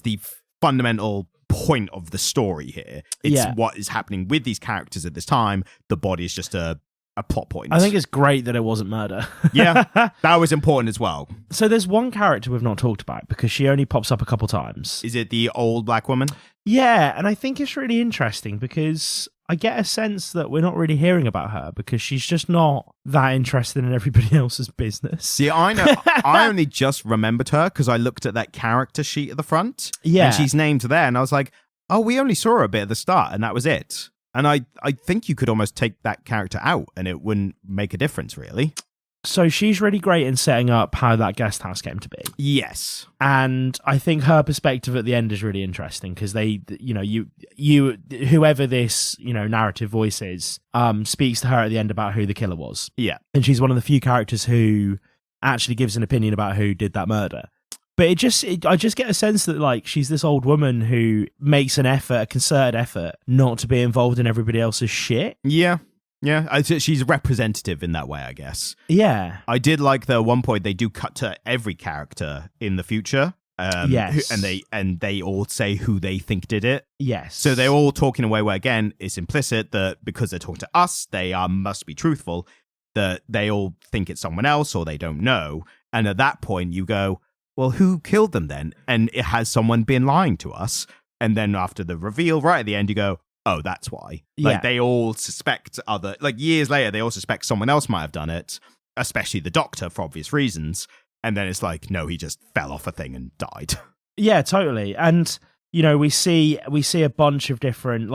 the fundamental point of the story here. It's what is happening with these characters at this time. The body is just a plot point. I think it's great that it wasn't murder. Yeah, that was important as well. So there's one character we've not talked about because she only pops up a couple times. Is it the old black woman? Yeah, and I think it's really interesting because I get a sense that we're not really hearing about her because she's just not that interested in everybody else's business. See, I know. I only just remembered her because I looked at that character sheet at the front. Yeah. And she's named there, and I was like, oh, we only saw her a bit at the start, and that was it. And I think you could almost take that character out, and it wouldn't make a difference, really. So she's really great in setting up how that guest house came to be. Yes. And I think her perspective at the end is really interesting because whoever this, narrative voice is, speaks to her at the end about who the killer was. Yeah. And she's one of the few characters who actually gives an opinion about who did that murder. But I just get a sense that like she's this old woman who makes a concerted effort not to be involved in everybody else's shit. Yeah. Yeah, she's representative in that way, I guess. Yeah. I did like that at one point they do cut to every character in the future. Yes. And they all say who they think did it. Yes. So they're all talking in a way where, again, it's implicit that because they're talking to us, they must be truthful, that they all think it's someone else or they don't know. And at that point, you go, well, who killed them then? And it has someone been lying to us. And then after the reveal, right at the end, you go, oh, that's why. Like, they all suspect years later, they all suspect someone else might have done it, especially the doctor for obvious reasons. And then it's like, no, he just fell off a thing and died. Yeah, totally. And, we see a bunch of different,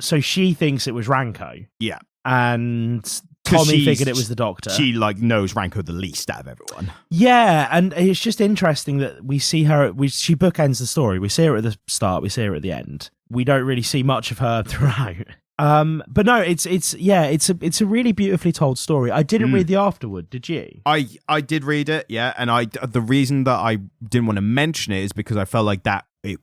so she thinks it was Ranko. Yeah. And Tommy figured it was the doctor. She knows Ranko the least out of everyone. Yeah, and it's just interesting that we see her. She bookends the story. We see her at the start. We see her at the end. We don't really see much of her throughout. But no, it's a really beautifully told story. I didn't read the afterword. Did you? I did read it. Yeah, and the reason that I didn't want to mention it is because I felt like that it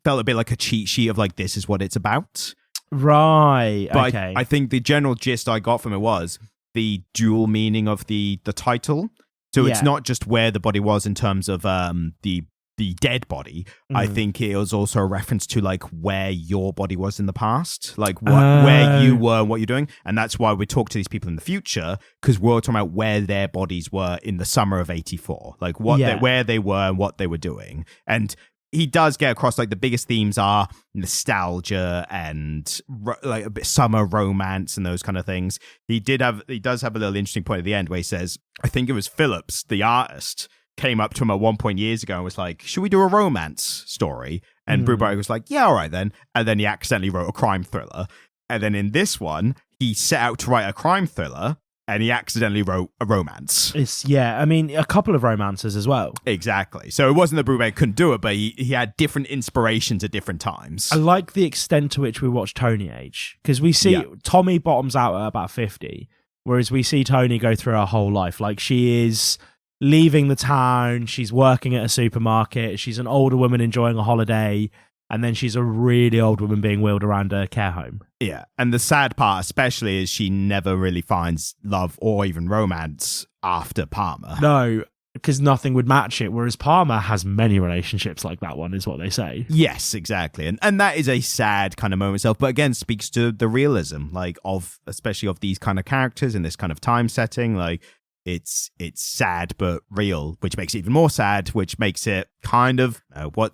felt a bit like a cheat sheet of like, this is what it's about. Right. But okay. I think the general gist I got from it was the dual meaning of the title. So it's not just where the body was in terms of the dead body. I think it was also a reference to like where your body was in the past, like where you were and what you're doing. And that's why we talk to these people in the future, because we're talking about where their bodies were in the summer of 84, like where they were and what they were doing. And he does get across like the biggest themes are nostalgia and like a bit summer romance and those kind of things. He does have a little interesting point at the end where he says, I think it was Phillips, the artist, came up to him at one point years ago and was like, should we do a romance story? And Brubaker was like, yeah, all right then. And then he accidentally wrote a crime thriller. And then in this one, he set out to write a crime thriller and he accidentally wrote a romance. A couple of romances as well. Exactly. So it wasn't that Brubaker couldn't do it, but he had different inspirations at different times. I like the extent to which we watch Tony Age, because we see Tommy bottoms out at about 50. Whereas we see Tony go through her whole life. Like, she is leaving the town, she's working at a supermarket, she's an older woman enjoying a holiday, and then she's a really old woman being wheeled around a care home. Yeah, and the sad part especially is she never really finds love or even romance after Palmer. No, because nothing would match it, whereas Palmer has many relationships like that one, is what they say. Yes, exactly. And that is a sad kind of moment itself, but again, speaks to the realism, like, of, especially of these kind of characters in this kind of time setting. Like, it's sad but real, which makes it even more sad, which makes it kind of what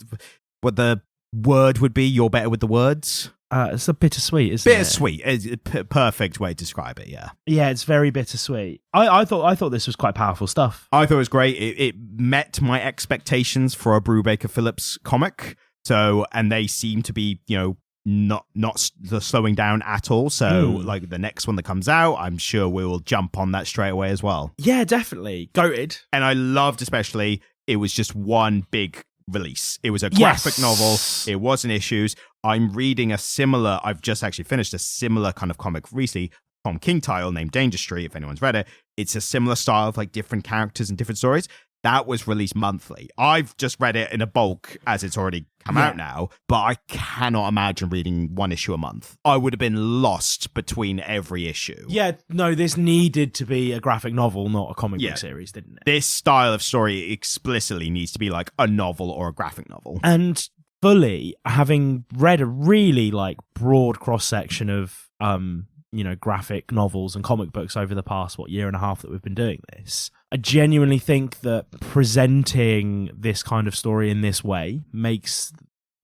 the word would be. You're better with the words. It's a bittersweet, isn't it? Bittersweet is a perfect way to describe it. Yeah, yeah, it's very bittersweet. I thought this was quite powerful stuff. I thought it was great. It met my expectations for a Brubaker Phillips comic. So, and they seem to be, not slowing down at all. So, like, the next one that comes out, I'm sure we will jump on that straight away as well. Yeah, definitely. Goated. And I loved, especially, it was just one big release. It was a graphic novel. It wasn't issues. I've just actually finished a similar kind of comic recently, Tom King title named Danger Street, if anyone's read it. It's a similar style of, like, different characters and different stories. That was released monthly. I've just read it in a bulk as it's already come out now, but I cannot imagine reading one issue a month. I would have been lost between every issue. Yeah, no, this needed to be a graphic novel, not a comic book series, didn't it? This style of story explicitly needs to be like a novel or a graphic novel. And fully, having read a really, like, broad cross-section of graphic novels and comic books over the past, year and a half that we've been doing this, I genuinely think that presenting this kind of story in this way means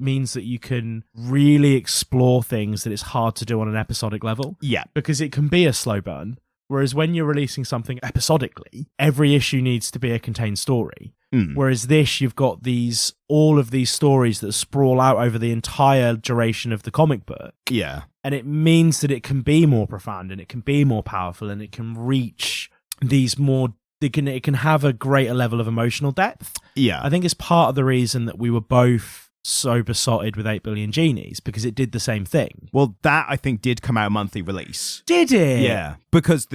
that you can really explore things that it's hard to do on an episodic level. Yeah. Because it can be a slow burn. Whereas when you're releasing something episodically, every issue needs to be a contained story. Whereas this, you've got all of these stories that sprawl out over the entire duration of the comic book. Yeah. And it means that it can be more profound and it can be more powerful and it can reach these more... It can have a greater level of emotional depth. Yeah. I think it's part of the reason that we were both so besotted with 8 Billion Genies, because it did the same thing. Well, that, I think, did come out monthly release. Did it? Yeah. Because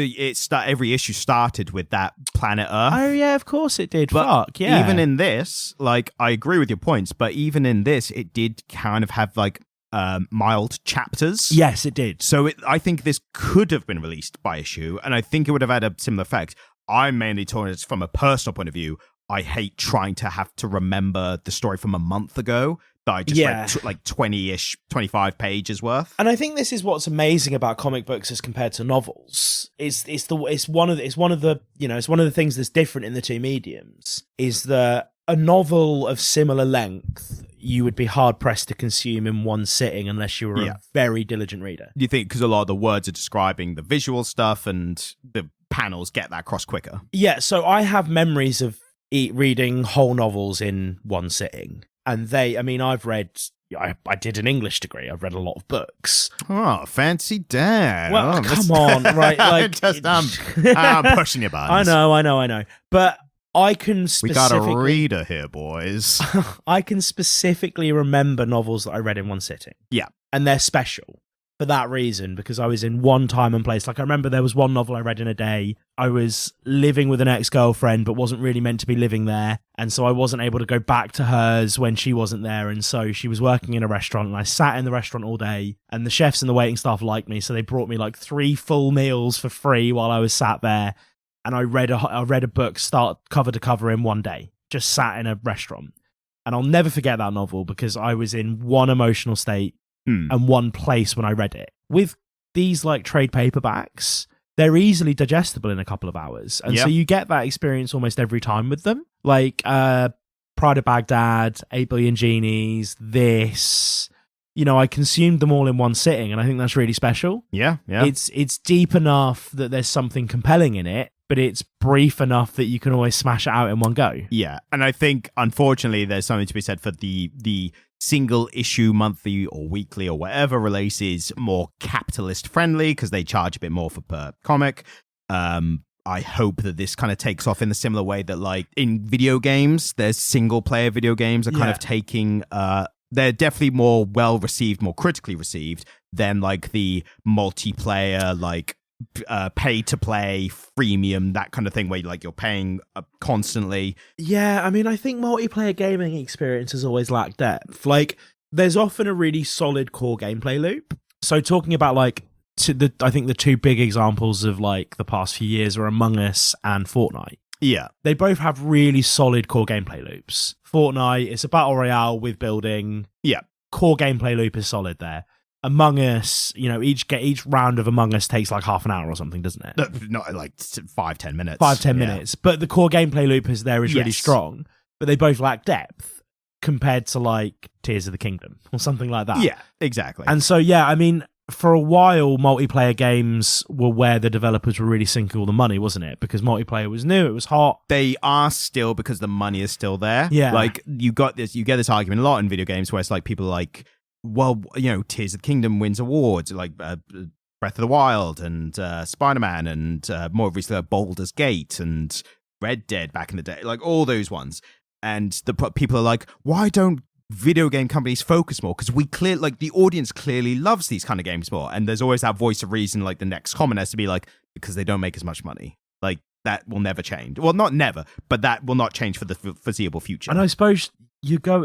every issue started with that Planet Earth. Oh, yeah, of course it did. But fuck, yeah. even in this, like, I agree with your points, but even in this, it did kind of have, like, mild chapters. Yes, it did. So I think this could have been released by issue, and I think it would have had a similar effect. I'm mainly talking from a personal point of view. I hate trying to have to remember the story from a month ago that I just read like 20-ish, 25 pages worth. And I think this is what's amazing about comic books as compared to novels. It's one of the things that's different in the two mediums, is that a novel of similar length you would be hard pressed to consume in one sitting unless you were a very diligent reader. Do you think because a lot of the words are describing the visual stuff and the panels get that across quicker? Yeah, so I have memories of reading whole novels in one sitting. And I did an English degree. I've read a lot of books. Oh, fancy dad. Well, come on, right? Like, I'm pushing your buttons. I know. But I can specifically... We got a reader here, boys. I can specifically remember novels that I read in one sitting. Yeah. And they're special for that reason, because I was in one time and place. Like, I remember there was one novel I read in a day. I was living with an ex-girlfriend, but wasn't really meant to be living there. And so I wasn't able to go back to hers when she wasn't there. And so she was working in a restaurant, and I sat in the restaurant all day, and the chefs and the waiting staff liked me. So they brought me like 3 full meals for free while I was sat there. And I read a book start cover to cover in one day, just sat in a restaurant. And I'll never forget that novel, because I was in one emotional state and one place when I read it. With these like trade paperbacks, they're easily digestible in a couple of hours. And so you get that experience almost every time with them. Like Pride of Baghdad, 8 Billion Genies, this... I consumed them all in one sitting, and I think that's really special. Yeah. It's deep enough that there's something compelling in it, but it's brief enough that you can always smash it out in one go. Yeah, and I think, unfortunately, there's something to be said for the single issue, monthly or weekly or whatever release is more capitalist friendly because they charge a bit more for per comic. I hope that this kind of takes off in the similar way that, like, in video games, there's single player video games are kind of taking... they're definitely more well-received, more critically received than, like, the multiplayer, like, pay to play, freemium, that kind of thing, where you're paying constantly. Yeah, I mean, I think multiplayer gaming experience has always lacked depth. Like, there's often a really solid core gameplay loop. So talking about I think the two big examples of the past few years are Among Us and Fortnite. Yeah. They both have really solid core gameplay loops. Fortnite, it's a battle royale with building. Yeah. Core gameplay loop is solid there. Among Us, each round of Among Us takes half an hour or something, doesn't it? Not 5-10 minutes. 5-10 minutes. But the core gameplay loop is really strong. But they both lack depth compared to Tears of the Kingdom or something like that. Yeah, exactly. And so, yeah, I mean, for a while, multiplayer games were where the developers were really sinking all the money, wasn't it? Because multiplayer was new, it was hot. They are still, because the money is still there. Yeah. You get this argument a lot in video games where it's people well, Tears of the Kingdom wins awards, Breath of the Wild and Spider-Man and more recently Baldur's Gate and Red Dead back in the day, all those ones. And the people are why don't video game companies focus more? Because the audience clearly loves these kind of games more. And there's always that voice of reason, the next comment has to be because they don't make as much money. That will never change. Well, not never, but that will not change for the foreseeable future. And I suppose you go,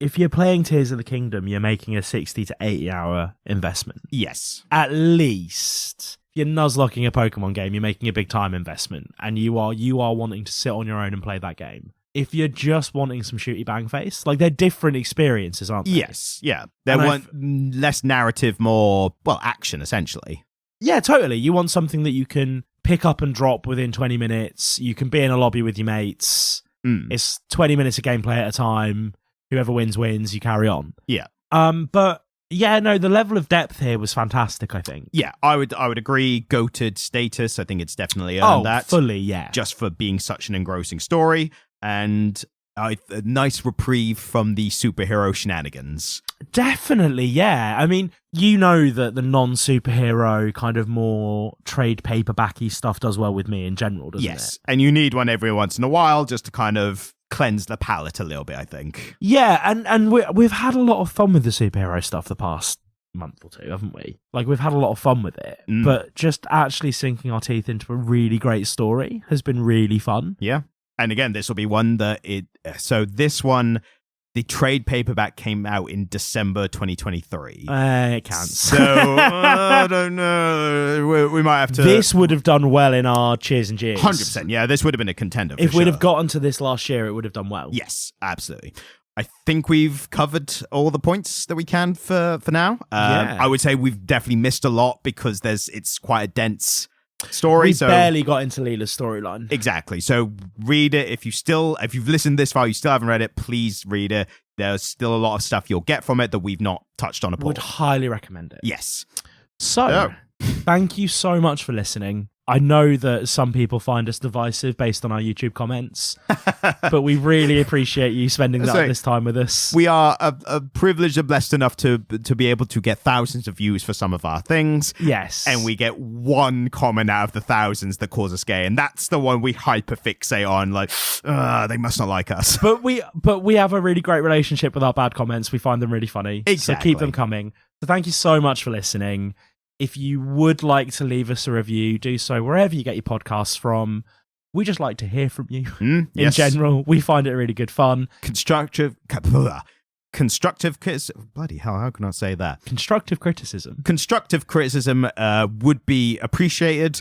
if you're playing Tears of the Kingdom, you're making a 60 to 80 hour investment. Yes. At least. If you're nuzlocking a Pokemon game, you're making a big time investment. And you are wanting to sit on your own and play that game. If you're just wanting some shooty bang face, they're different experiences, aren't they? Yes, yeah. They want less narrative, more, action, essentially. Yeah, totally. You want something that you can pick up and drop within 20 minutes. You can be in a lobby with your mates. It's 20 minutes of gameplay at a time. Whoever wins, wins. You carry on. Yeah. But yeah, no, the level of depth here was fantastic, I think. Yeah, I would agree. Goated status. I think it's definitely earned that. Fully, yeah. Just for being such an engrossing story. And a nice reprieve from the superhero shenanigans. Definitely, yeah. I mean, that the non-superhero kind of more trade paperbacky stuff does well with me in general, doesn't it? Yes, and you need one every once in a while just to kind of cleanse the palate a little bit, I think. Yeah, and we've had a lot of fun with the superhero stuff the past month or two, haven't we? We've had a lot of fun with it, but just actually sinking our teeth into a really great story has been really fun. Yeah. And again, this will be one that this one, the trade paperback came out in December 2023. It counts. So, I don't know. We might have to... This would have done well in our cheers and jeers. 100%. Yeah, this would have been a contender for If we'd have gotten to this last year, it would have done well. Yes, absolutely. I think we've covered all the points that we can for now. Yeah. I would say we've definitely missed a lot because it's quite a dense story. We barely got into Leela's storyline. Exactly. So read it. If you've listened this far, you still haven't read it, please read it. There's still a lot of stuff you'll get from it that we've not touched on. Would highly recommend it. Yes. So, thank you so much for listening. I know that some people find us divisive based on our YouTube comments, but we really appreciate you spending this time with us. We are privileged and blessed enough to be able to get thousands of views for some of our things. Yes. And we get one comment out of the thousands that calls us gay, and that's the one we hyperfixate on, they must not like us. But we have a really great relationship with our bad comments. We find them really funny. Exactly. So keep them coming. So thank you so much for listening. If you would like to leave us a review, do so wherever you get your podcasts from. We just like to hear from you in general. We find it really good fun. Constructive criticism. Bloody hell, how can I say that? Constructive criticism. Constructive criticism would be appreciated.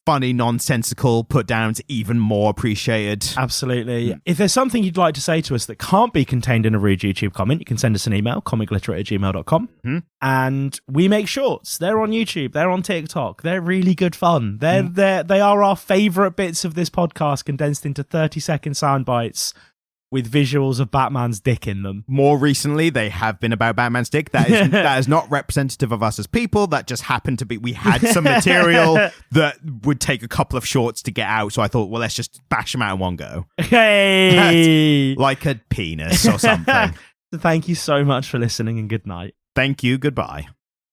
Funny, nonsensical put downs even more appreciated. Absolutely. If there's something you'd like to say to us that can't be contained in a rude YouTube comment, you can send us an email, comicliterate@gmail.com. And we make shorts. They're on YouTube. They're on TikTok. They're really good fun. They are our favourite bits of this podcast condensed into 30-second sound bites with visuals of Batman's dick in them. More recently, they have been about Batman's dick. That is not representative of us as people. That just happened to be, we had some material that would take a couple of shorts to get out. So I thought, well, let's just bash them out in one go. Hey! Like a penis or something. Thank you so much for listening and good night. Thank you. Goodbye.